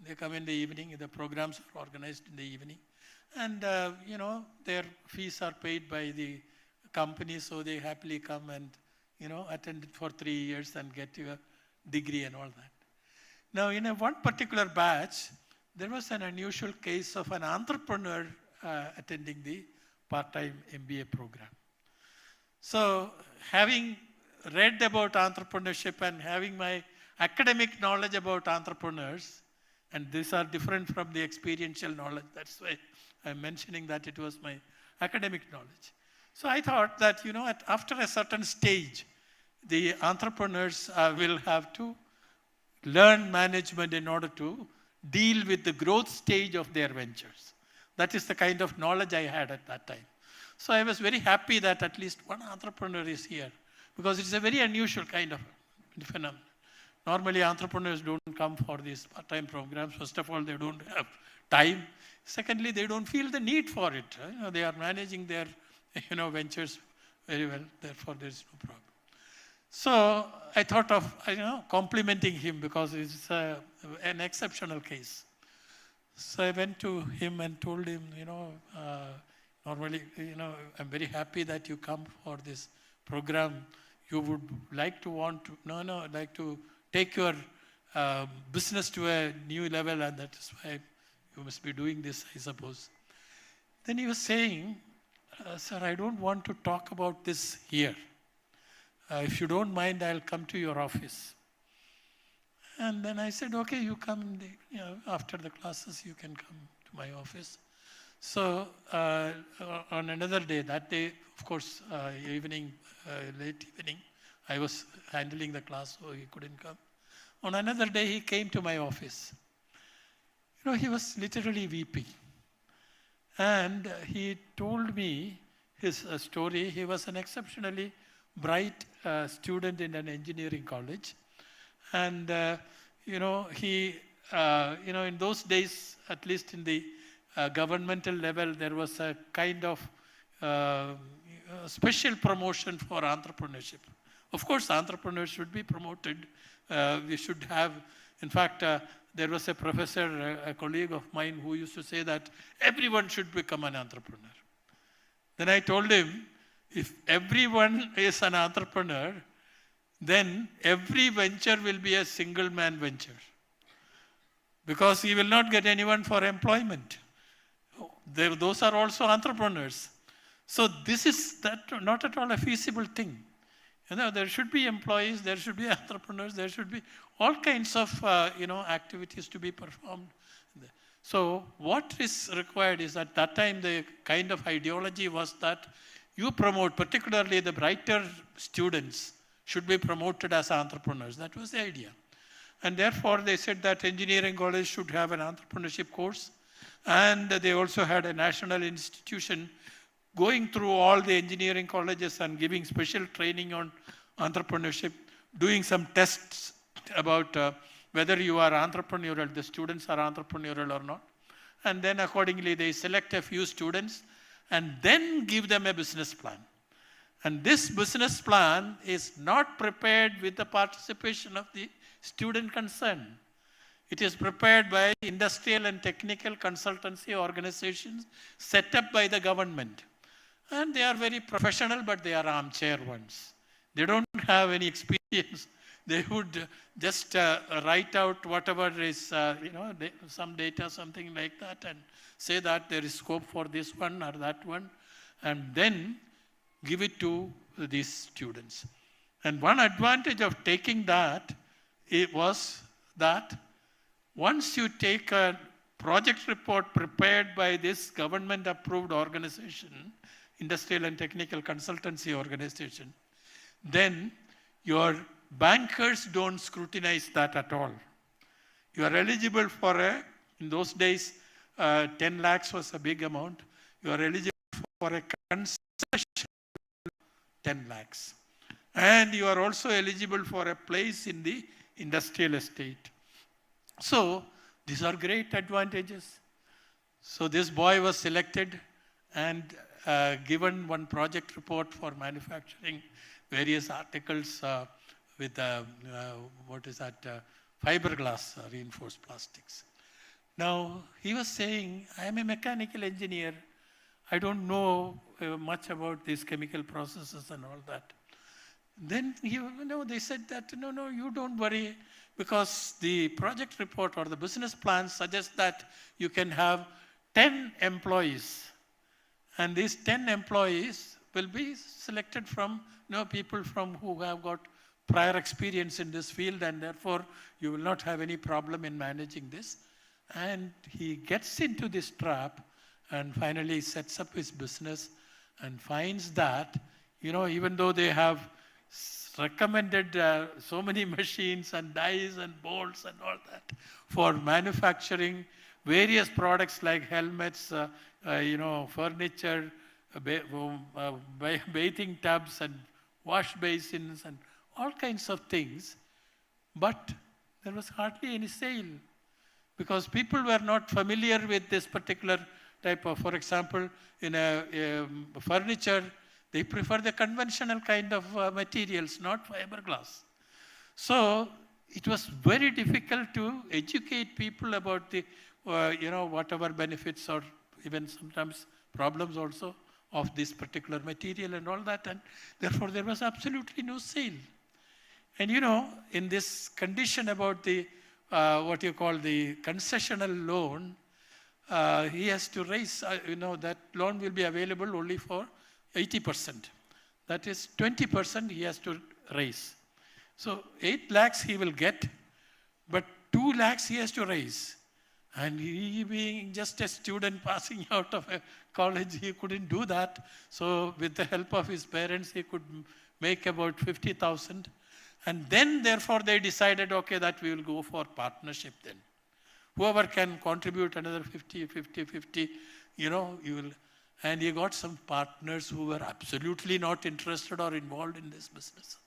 They come in the evening, the programs are organized in the evening. And, their fees are paid by the company, so they happily come and, attend it for 3 years and get a degree and all that. Now, in one particular batch, there was an unusual case of an entrepreneur attending the part-time MBA program. So, having read about entrepreneurship and having my academic knowledge about entrepreneurs, and these are different from the experiential knowledge, that's why I'm mentioning that it was my academic knowledge. So I thought that, after a certain stage, the entrepreneurs will have to learn management in order to deal with the growth stage of their ventures. That is the kind of knowledge I had at that time. So I was very happy that at least one entrepreneur is here, because it's a very unusual kind of phenomenon. Normally, entrepreneurs don't come for these part-time programs. First of all, they don't have time. Secondly, they don't feel the need for it. They are managing their ventures very well. Therefore, there is no problem. So I thought of complimenting him, because it's an exceptional case. So I went to him and told him, normally, I'm very happy that you come for this program. You would like to take your business to a new level, and that is why you must be doing this, I suppose. Then he was saying, sir, I don't want to talk about this here. If you don't mind, I'll come to your office. And then I said, okay, you come, after the classes, you can come to my office. So on another day, that day, of course, late evening, I was handling the class, so he couldn't come. On another day, he came to my office. He was literally weeping. And he told me his story. He was an exceptionally bright student in an engineering college. And, in those days, at least in the governmental level, there was a kind of special promotion for entrepreneurship. Of course, entrepreneurs should be promoted. We should have, in fact, there was a professor, a colleague of mine, who used to say that everyone should become an entrepreneur. Then I told him, if everyone is an entrepreneur, then every venture will be a single man venture, because he will not get anyone for employment. Those are also entrepreneurs. So this is not at all a feasible thing. There should be employees, there should be entrepreneurs, there should be all kinds of activities to be performed. So what is required is, at that time, the kind of ideology was that you promote, particularly the brighter students, should be promoted as entrepreneurs. That was the idea. And therefore, they said that engineering college should have an entrepreneurship course. And they also had a national institution going through all the engineering colleges and giving special training on entrepreneurship, doing some tests about whether you are entrepreneurial, the students are entrepreneurial or not. And then accordingly, they select a few students and then give them a business plan. And this business plan is not prepared with the participation of the student concerned. It is prepared by industrial and technical consultancy organizations set up by the government. And they are very professional, but they are armchair ones. They don't have any experience. They would just write out whatever is, some data, something like that, and say that there is scope for this one or that one, and then give it to these students. And one advantage of taking that, it was that once you take a project report prepared by this government-approved organization, industrial and technical consultancy organization, then your bankers don't scrutinize that at all. You are eligible for in those days, 10 lakhs was a big amount. You are eligible for a concession 10 lakhs. And you are also eligible for a place in the industrial estate. So these are great advantages. So this boy was selected and given one project report for manufacturing various articles with what is that, fiberglass reinforced plastics. Now, he was saying, I am a mechanical engineer. I don't know much about these chemical processes and all that. Then they said that, no, you don't worry, because the project report or the business plan suggests that you can have 10 employees. And these 10 employees will be selected from people from who have got prior experience in this field, and therefore you will not have any problem in managing this. And he gets into this trap and finally sets up his business and finds that, even though they have recommended so many machines and dies and bolts and all that for manufacturing various products like helmets, furniture, bathing tubs and wash basins and all kinds of things, but there was hardly any sale because people were not familiar with this particular type of, for example, in a furniture, they prefer the conventional kind of materials, not fiberglass. So it was very difficult to educate people about the, whatever benefits or even sometimes problems also of this particular material and all that, and therefore there was absolutely no sale. And in this condition about the, what you call the concessional loan, he has to raise, that loan will be available only for 80%. That is 20% he has to raise. So 8 lakhs he will get, but 2 lakhs he has to raise. And he being just a student passing out of a college, he couldn't do that. So with the help of his parents, he could make about 50,000. And then therefore they decided, okay, that we will go for partnership then. Whoever can contribute another 50, you will. And he got some partners who were absolutely not interested or involved in this business.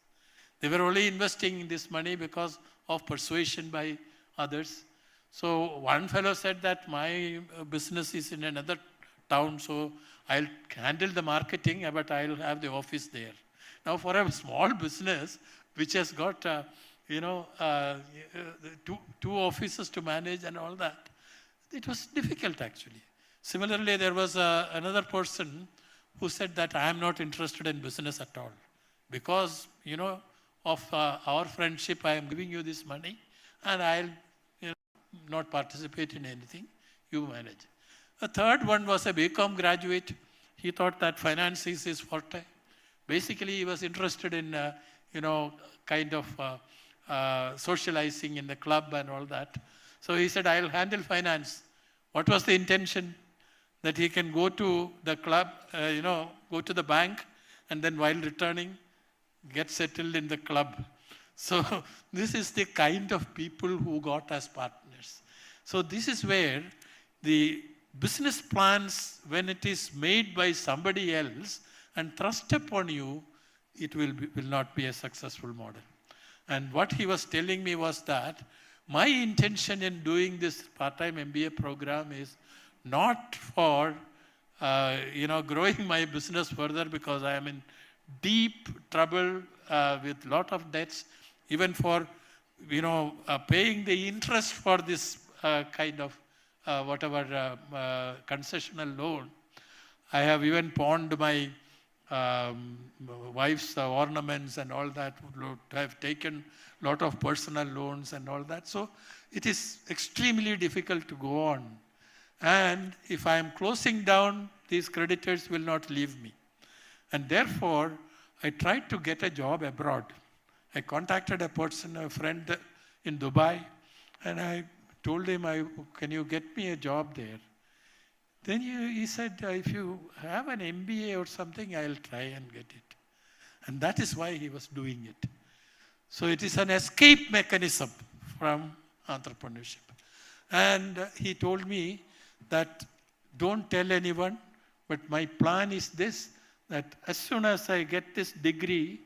They were only investing in this money because of persuasion by others. So one fellow said that my business is in another town, so I'll handle the marketing, but I'll have the office there. Now for a small business, which has got, two offices to manage and all that, it was difficult actually. Similarly, there was another person who said that I am not interested in business at all. Because, of our friendship, I am giving you this money and I'll not participate in anything, you manage. A third one was a BCom graduate. He thought that finance is his forte. Basically, he was interested in, kind of socializing in the club and all that. So he said, I'll handle finance. What was the intention? That he can go to the club, go to the bank, and then while returning, get settled in the club. So this is the kind of people who got as partners. So this is where the business plans, when it is made by somebody else and thrust upon you, it will not be a successful model. And what he was telling me was that my intention in doing this part-time MBA program is not for, growing my business further because I am in deep trouble with lot of debts, even for, paying the interest for this kind of whatever concessional loan. I have even pawned my wife's ornaments and all that, have taken lot of personal loans and all that. So it is extremely difficult to go on. And if I am closing down, these creditors will not leave me. And therefore, I tried to get a job abroad. I contacted a person, a friend in Dubai, and I told him, can you get me a job there? Then he said, if you have an MBA or something, I'll try and get it. And that is why he was doing it. So it is an escape mechanism from entrepreneurship. And he told me that don't tell anyone, but my plan is this, that as soon as I get this degree,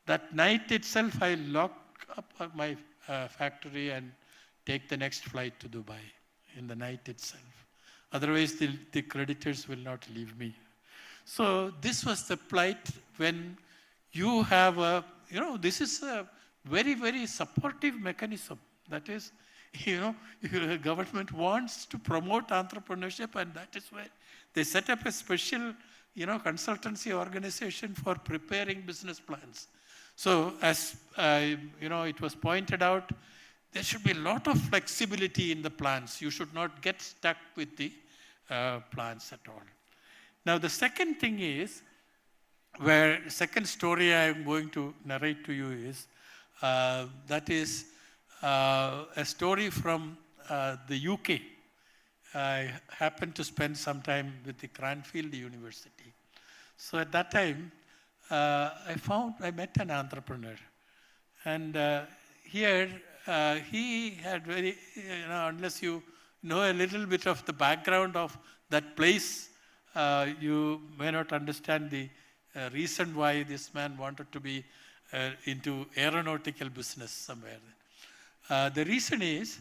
that night itself I'll lock up my factory and take the next flight to Dubai in the night itself. Otherwise, the creditors will not leave me. So this was the plight when you have this is a very, very supportive mechanism. That is, government wants to promote entrepreneurship, and that is why they set up a special, consultancy organization for preparing business plans. So as, it was pointed out, there should be a lot of flexibility in the plans. You should not get stuck with the plans at all. Now, the second thing is, second story I am going to narrate to you is, that is a story from the UK. I happened to spend some time with the Cranfield University. So at that time, I met an entrepreneur. And here, he had very, unless you know a little bit of the background of that place, you may not understand the reason why this man wanted to be into aeronautical business somewhere. The reason is,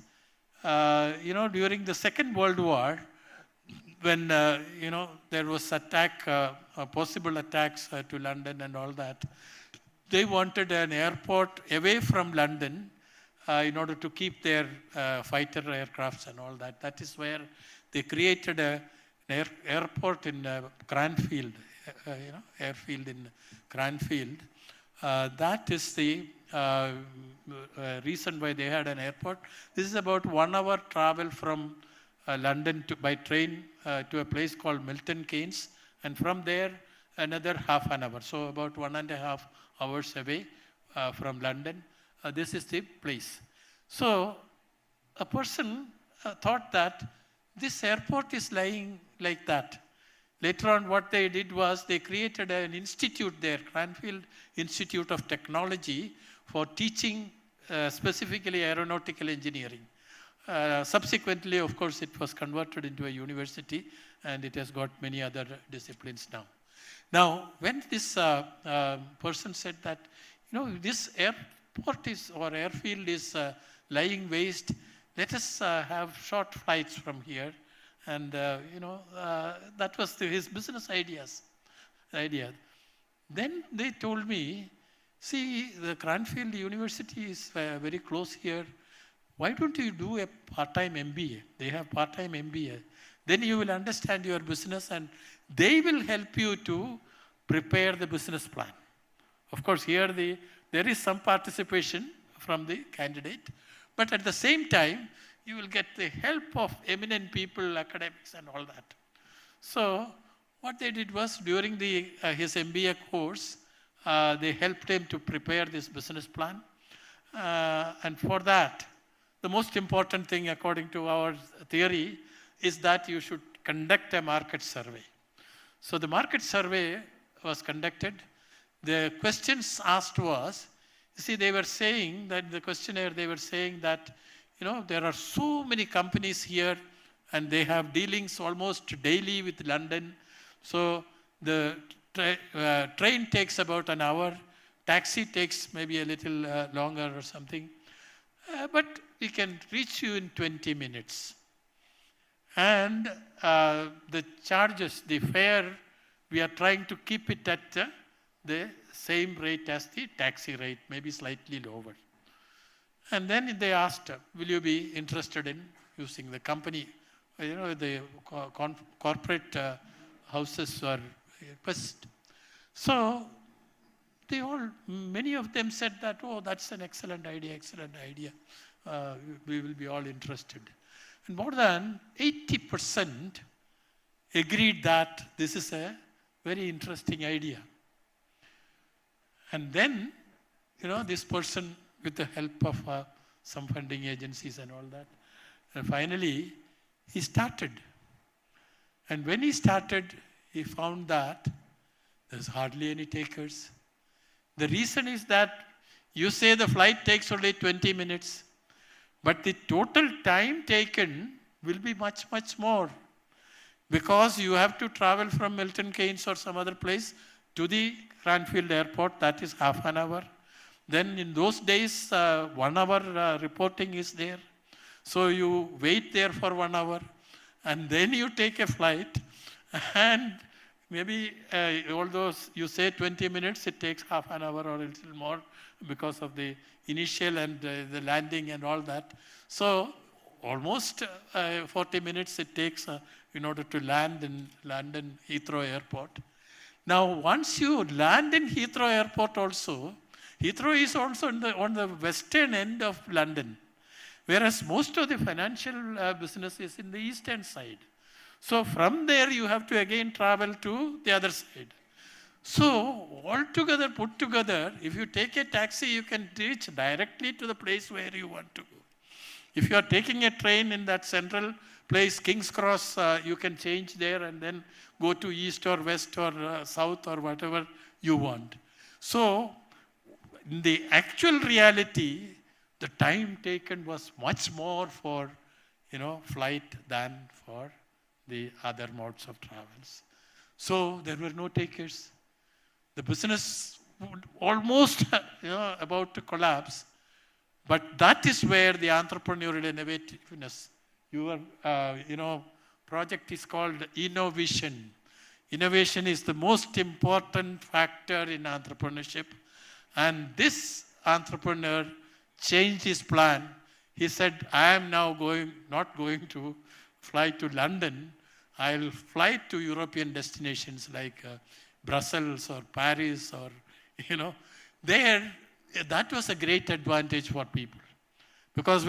during the Second World War, when, there was attack, possible attacks to London and all that, they wanted an airport away from London in order to keep their fighter aircrafts and all that. That is where they created an airport in Cranfield, airfield in Cranfield. That is the reason why they had an airport. This is about 1 hour travel from London by train to a place called Milton Keynes, and from there another half an hour. So about 1.5 hours away from London. This is the place. So a person thought that this airport is lying like that. Later on, what they did was they created an institute there, Cranfield Institute of Technology, for teaching specifically aeronautical engineering. Subsequently, of course, it was converted into a university, and it has got many other disciplines now. Now, when this person said that, this airport is, or airfield is lying waste, let us have short flights from here. And, that was his business idea. Then they told me, see, the Cranfield University is very close here. Why don't you do a part-time MBA? They have part-time MBA. Then you will understand your business, and they will help you to prepare the business plan. Of course, here there is some participation from the candidate, but at the same time, you will get the help of eminent people, academics, and all that. So what they did was, during his MBA course, they helped him to prepare this business plan. And for that, the most important thing, according to our theory, is that you should conduct a market survey. So the market survey was conducted. The questions asked was, they were saying that, the questionnaire, they were saying that, there are so many companies here, and they have dealings almost daily with London. So the train takes about an hour, taxi takes maybe a little longer or something, but we can reach you in 20 minutes. And the charges, the fare, we are trying to keep it at the same rate as the taxi rate, maybe slightly lower. And then they asked, will you be interested in using the company? The corporate houses or best. So many of them said that, oh, that's an excellent idea. We will be all interested. And more than 80% agreed that this is a very interesting idea. And then, this person, with the help of some funding agencies and all that, and finally, he started. And when he started, he found that there's hardly any takers. The reason is that you say the flight takes only 20 minutes, but the total time taken will be much, much more, because you have to travel from Milton Keynes or some other place to the Cranfield Airport. That is half an hour. Then in those days, 1 hour reporting is there. So you wait there for 1 hour, and then you take a flight and maybe although you say 20 minutes, it takes half an hour or a little more because of the initial and the landing and all that. So almost 40 minutes it takes in order to land in London Heathrow Airport. Now, once you land in Heathrow Airport also, Heathrow is also on the western end of London, whereas most of the financial business is in the eastern side. So from there, you have to again travel to the other side. So altogether, put together, if you take a taxi, you can reach directly to the place where you want to go. If you are taking a train in that central place, King's Cross, you can change there and then go to east or west or south or whatever you want. So in the actual reality, the time taken was much more for, flight than for the other modes of travels. So there were no takers. The business would almost, about to collapse. But that is where the entrepreneurial innovativeness, your, project is called Innovision. Innovation is the most important factor in entrepreneurship. And this entrepreneur changed his plan. He said, I am now not going to fly to London. I'll fly to European destinations like Brussels or Paris or, there, that was a great advantage for people. Because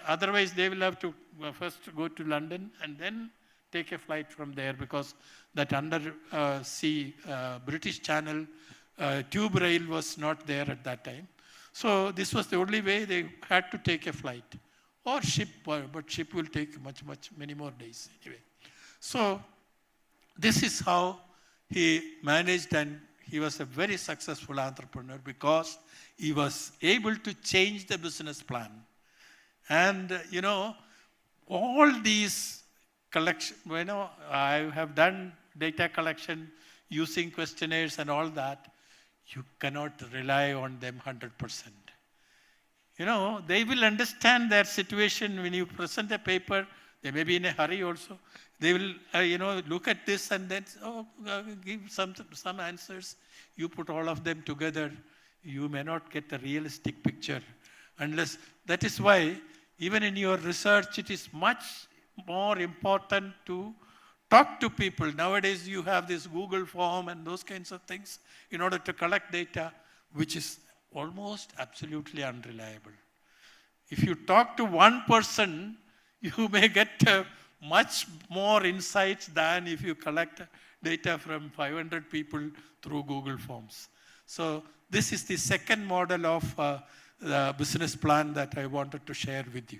otherwise they will have to first go to London and then take a flight from there, because that undersea British Channel tube rail was not there at that time. So this was the only way they had to take a flight or ship, but ship will take many more days anyway. So this is how he managed, and he was a very successful entrepreneur because he was able to change the business plan. And, all these collection, I have done data collection using questionnaires and all that. You cannot rely on them 100%. They will understand their situation when you present a paper. They may be in a hurry also. They will, look at this and then give some answers. You put all of them together, you may not get a realistic picture. Unless, that is why, even in your research, it is much more important to talk to people. Nowadays, you have this Google form and those kinds of things in order to collect data, which is almost absolutely unreliable. If you talk to one person, you may get much more insights than if you collect data from 500 people through Google Forms. So this is the second model of the business plan that I wanted to share with you.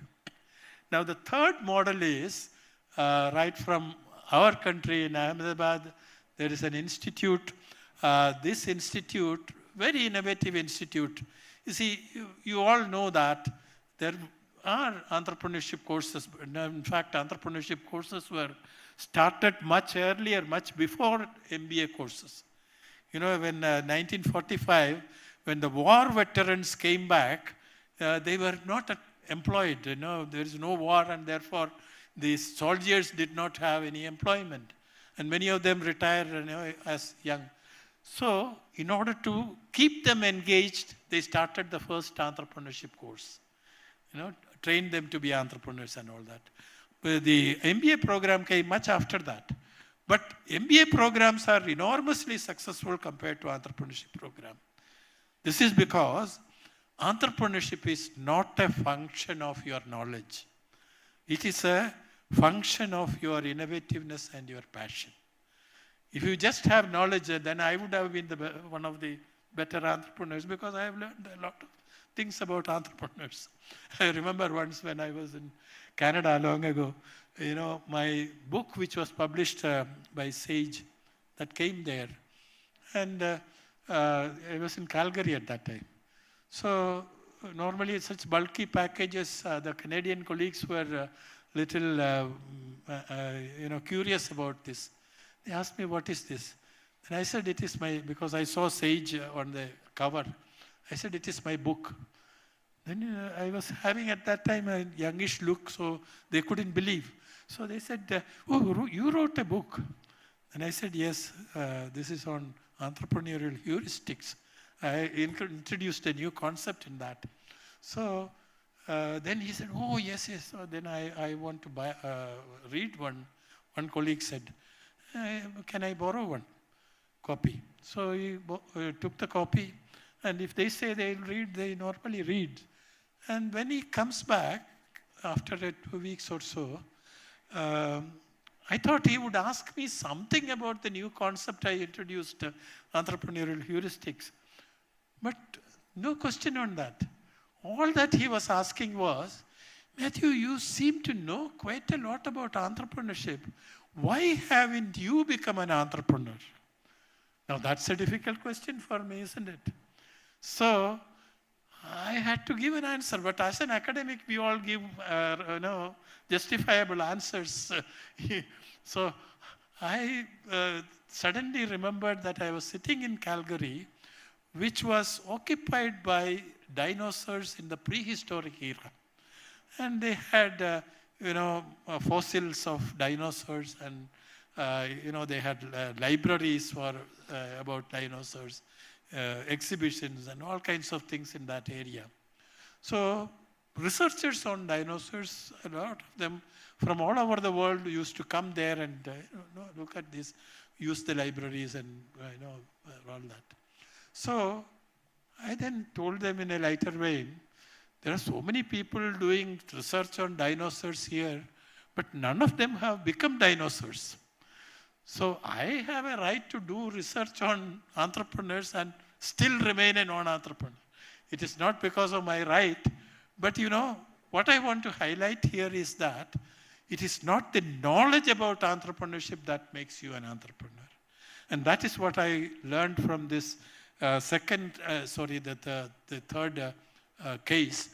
Now the third model is right from our country in Ahmedabad. There is an institute. This institute, very innovative institute. You see, you all know that there are entrepreneurship courses. In fact, entrepreneurship courses were started much earlier, much before MBA courses. When 1945, when the war veterans came back, they were not employed. There is no war, and therefore the soldiers did not have any employment. And many of them retired as young. So in order to keep them engaged, they started the first entrepreneurship course. Trained them to be entrepreneurs and all that. But the MBA program came much after that. But MBA programs are enormously successful compared to entrepreneurship program. This is because entrepreneurship is not a function of your knowledge. It is a function of your innovativeness and your passion. If you just have knowledge, then I would have been one of the better entrepreneurs, because I have learned a lot of things about entrepreneurs. I remember once when I was in Canada long ago, my book, which was published by Sage, that came there. And I was in Calgary at that time. So normally such bulky packages, the Canadian colleagues were little curious about this. They asked me, what is this? And I said, it is because I saw Sage on the cover. I said, it is my book. Then I was having at that time a youngish look, so they couldn't believe. So they said, oh, you wrote a book. And I said, yes, this is on entrepreneurial heuristics. I introduced a new concept in that. So then he said, oh, yes, yes. So then I want to read one. One colleague said, can I borrow one copy? So he took the copy. And if they say they'll read, they normally read. And when he comes back, after 2 weeks or so, I thought he would ask me something about the new concept I introduced, entrepreneurial heuristics. But no question on that. All that he was asking was, Matthew, you seem to know quite a lot about entrepreneurship. Why haven't you become an entrepreneur? Now that's a difficult question for me, isn't it? So I had to give an answer, but as an academic, we all give justifiable answers. So I suddenly remembered that I was sitting in Calgary, which was occupied by dinosaurs in the prehistoric era. And they had, fossils of dinosaurs, and, they had libraries for about dinosaurs, exhibitions, and all kinds of things in that area. So researchers on dinosaurs, a lot of them from all over the world used to come there and look at this, use the libraries and all that. So I then told them in a lighter vein, there are so many people doing research on dinosaurs here, but none of them have become dinosaurs. So I have a right to do research on entrepreneurs and still remain a non-entrepreneur. It is not because of my right, but what I want to highlight here is that it is not the knowledge about entrepreneurship that makes you an entrepreneur. And that is what I learned from this the third case.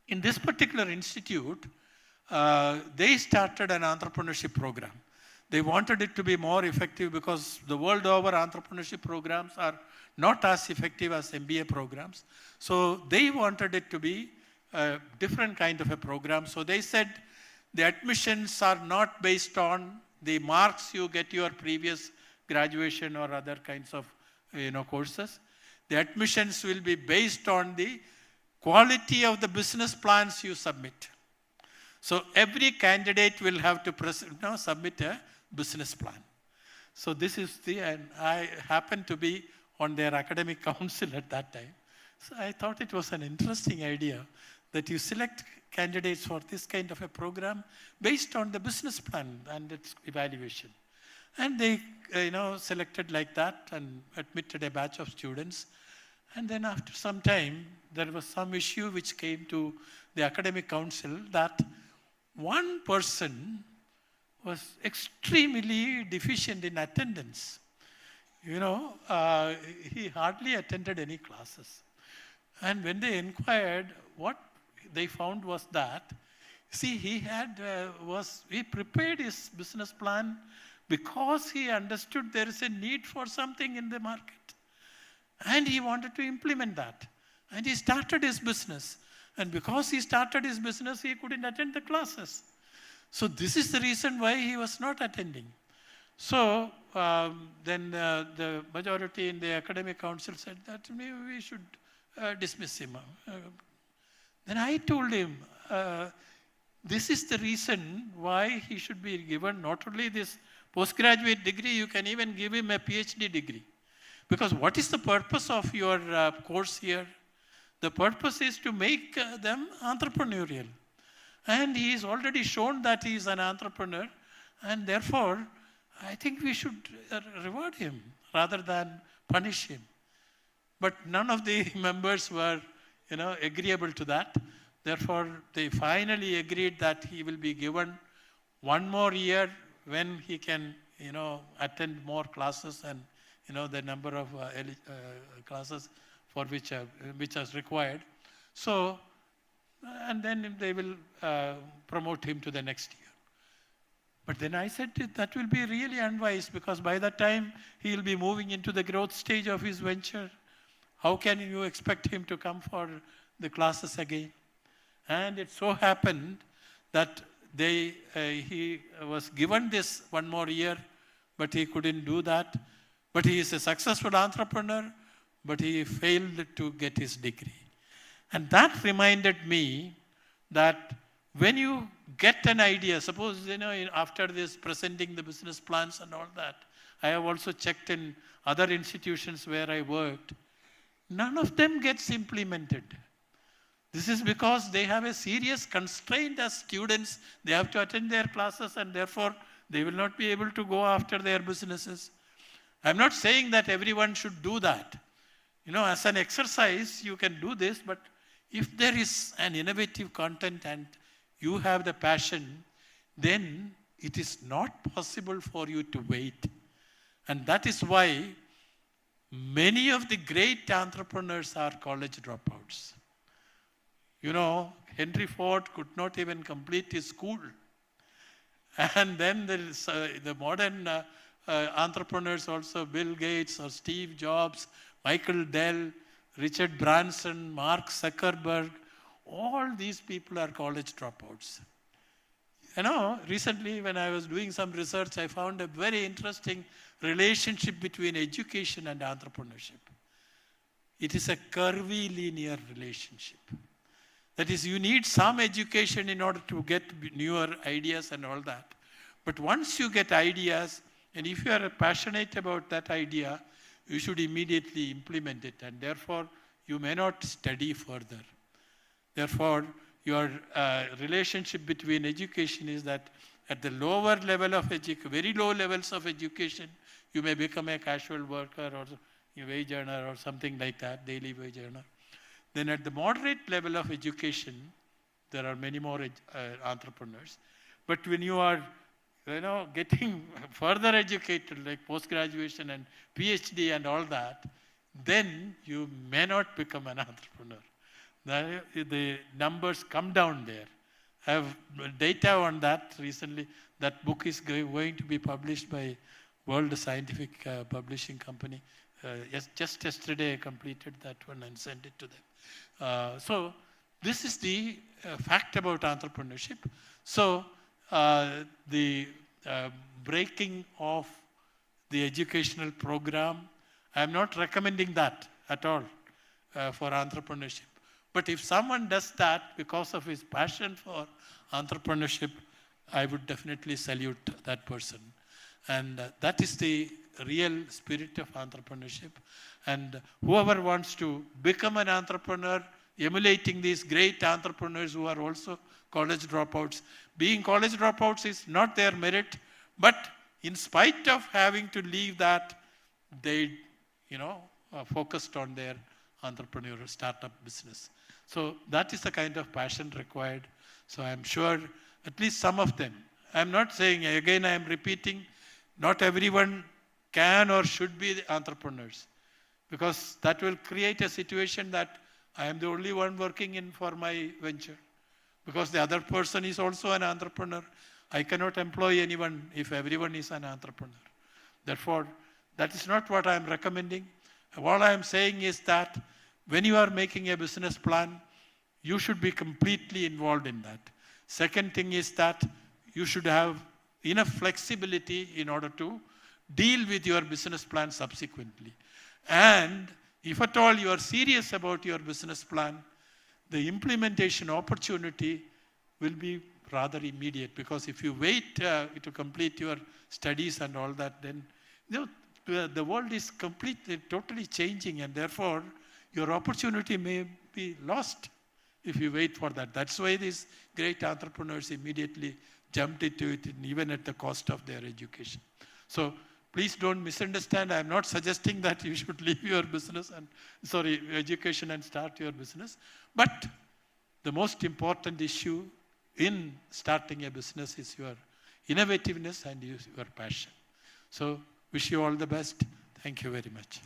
In this particular institute, they started an entrepreneurship program. They wanted it to be more effective because the world over entrepreneurship programs are not as effective as MBA programs. So they wanted it to be a different kind of a program. So they said the admissions are not based on the marks you get your previous graduation or other kinds of courses. The admissions will be based on the quality of the business plans you submit. So every candidate will have to submit a business plan. So this is and I happened to be on their academic council at that time. So I thought it was an interesting idea that you select candidates for this kind of a program based on the business plan and its evaluation. And they selected like that and admitted a batch of students. And then after some time, there was some issue which came to the academic council that one person was extremely deficient in attendance. He hardly attended any classes. And when they inquired, what they found was that, he prepared his business plan because he understood there is a need for something in the market. And he wanted to implement that. And he started his business. And because he started his business, he couldn't attend the classes. So this is the reason why he was not attending. So then the majority in the academic council said that maybe we should dismiss him. Then I told him, this is the reason why he should be given not only this postgraduate degree, you can even give him a PhD degree. Because what is the purpose of your course here? The purpose is to make them entrepreneurial. And he is already shown that he is an entrepreneur. And therefore, I think we should reward him rather than punish him. But none of the members were, agreeable to that. Therefore, they finally agreed that he will be given one more year when he can, attend more classes and, the number of classes for which is required. So, and then they will promote him to the next year. But then I said that will be really unwise because by that time he will be moving into the growth stage of his venture. How can you expect him to come for the classes again? And it so happened that he was given this one more year but he couldn't do that. But he is a successful entrepreneur, but he failed to get his degree. And that reminded me that when you get an idea, suppose, after this presenting the business plans and all that, I have also checked in other institutions where I worked, none of them gets implemented. This is because they have a serious constraint as students. They have to attend their classes and therefore they will not be able to go after their businesses. I'm not saying that everyone should do that. As an exercise, you can do this, but if there is an innovative content and you have the passion, then it is not possible for you to wait. And that is why many of the great entrepreneurs are college dropouts. Henry Ford could not even complete his school. And then there is, the modern entrepreneurs also, Bill Gates or Steve Jobs, Michael Dell, Richard Branson, Mark Zuckerberg, all these people are college dropouts. Recently when I was doing some research, I found a very interesting relationship between education and entrepreneurship. It is a curvy linear relationship. That is, you need some education in order to get newer ideas and all that. But once you get ideas, and if you are passionate about that idea, you should immediately implement it, and therefore you may not study further. Therefore, your relationship between education is that at the lower level of very low levels of education, you may become a casual worker or a wage earner or something like that, daily wage earner. Then at the moderate level of education, there are many more entrepreneurs. But when you are getting further educated, like post-graduation and PhD and all that, then you may not become an entrepreneur. The numbers come down there. I have data on that recently. That book is going to be published by World Scientific Publishing Company. Just yesterday I completed that one and sent it to them. So this is the fact about entrepreneurship. So the breaking of the educational program, I am not recommending that at all for entrepreneurship. But if someone does that because of his passion for entrepreneurship, I would definitely salute that person. And that is the real spirit of entrepreneurship. And whoever wants to become an entrepreneur, emulating these great entrepreneurs who are also college dropouts, being college dropouts is not their merit, but in spite of having to leave that, they focused on their entrepreneurial startup business. So that is the kind of passion required. So I'm sure at least some of them, I'm not saying, again I am repeating, not everyone can or should be the entrepreneurs, because that will create a situation that I am the only one working for my venture, because the other person is also an entrepreneur. I cannot employ anyone if everyone is an entrepreneur. Therefore, that is not what I am recommending. What I am saying is that when you are making a business plan, you should be completely involved in that. Second thing is that you should have enough flexibility in order to deal with your business plan subsequently. And if at all you are serious about your business plan, the implementation opportunity will be rather immediate, because if you wait to complete your studies and all that, then the world is totally changing, and therefore your opportunity may be lost if you wait for that. That's why these great entrepreneurs immediately jumped into it, even at the cost of their education. So please don't misunderstand. I'm not suggesting that you should leave your business and, education and start your business. But the most important issue in starting a business is your innovativeness and your passion. So wish you all the best. Thank you very much.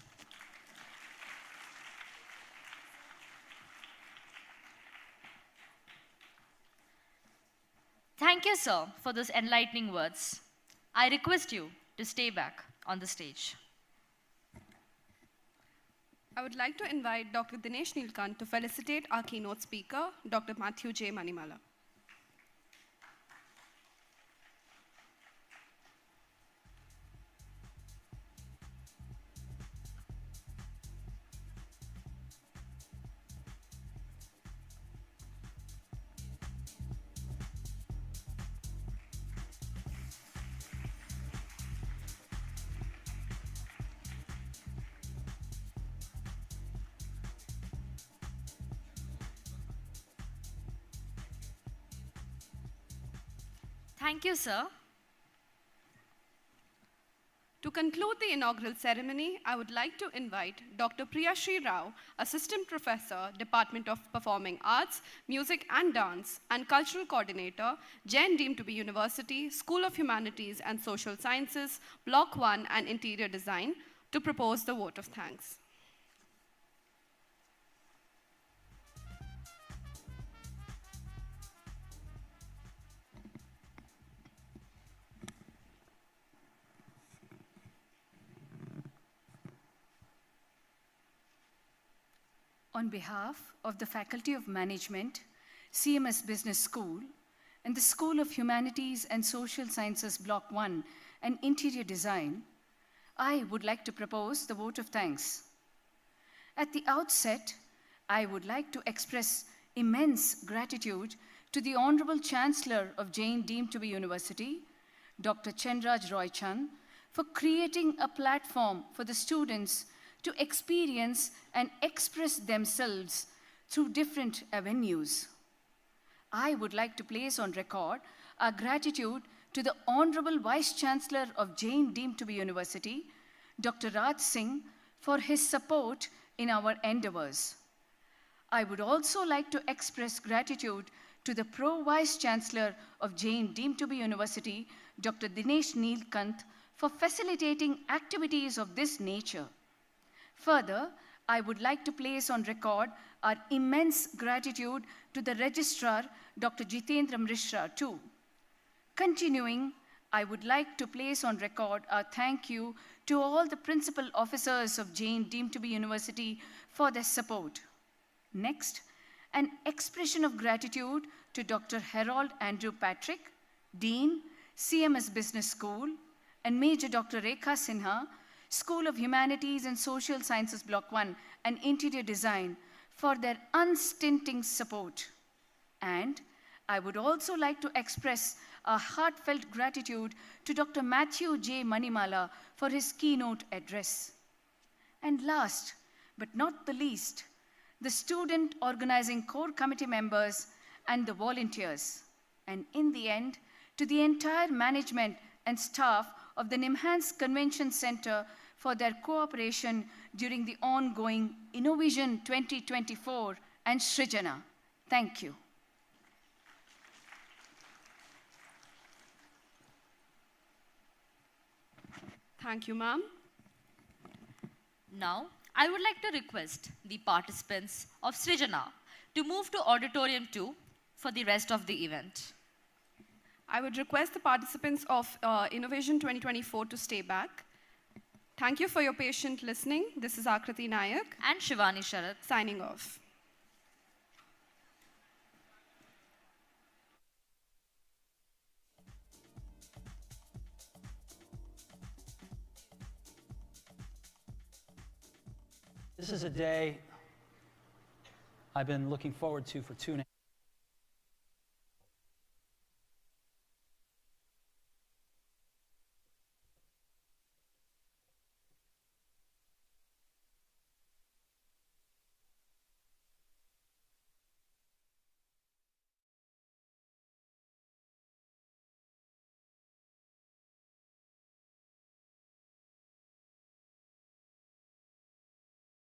Thank you, sir, for those enlightening words. I request you to stay back on the stage. I would like to invite Dr. Dinesh Neelkant to felicitate our keynote speaker, Dr. Matthew J. Manimala. Thank you, sir. To conclude the inaugural ceremony, I would like to invite Dr. Priyashri Rao, Assistant Professor, Department of Performing Arts, Music and Dance, and Cultural Coordinator, JAIN deemed to be University, School of Humanities and Social Sciences, Block 1 and Interior Design, to propose the vote of thanks. On behalf of the Faculty of Management, CMS Business School, and the School of Humanities and Social Sciences Block 1 and Interior Design, I would like to propose the vote of thanks. At the outset, I would like to express immense gratitude to the Honorable Chancellor of JAIN deemed to be University, Dr. Chenraj Roy Chand, for creating a platform for the students to experience and express themselves through different avenues. I would like to place on record our gratitude to the Honorable Vice Chancellor of JAIN deemed to be University, Dr. Raj Singh, for his support in our endeavors. I would also like to express gratitude to the Pro Vice Chancellor of JAIN deemed to be University, Dr. Dinesh Neelkant, for facilitating activities of this nature. Further, I would like to place on record our immense gratitude to the Registrar, Dr. Jitendra Mishra, too. Continuing, I would like to place on record our thank you to all the principal officers of JAIN deemed to be University for their support. Next, an expression of gratitude to Dr. Harold Andrew Patrick, Dean, CMS Business School, and Major Dr. Rekha Sinha, School of Humanities and Social Sciences Block 1 and Interior Design, for their unstinting support. And I would also like to express a heartfelt gratitude to Dr. Matthew J. Manimala for his keynote address. And last, but not the least, the student organizing core committee members and the volunteers. And in the end, to the entire management and staff of the Nimhans Convention Center for their cooperation during the ongoing Innovision 2024 and Srijana. Thank you. Thank you, ma'am. Now, I would like to request the participants of Srijana to move to Auditorium 2 for the rest of the event. I would request the participants of Innovision 2024 to stay back. Thank you for your patient listening. This is Akriti Nayak And Shivani Sharat. signing off. This is a day I've been looking forward to for 2.5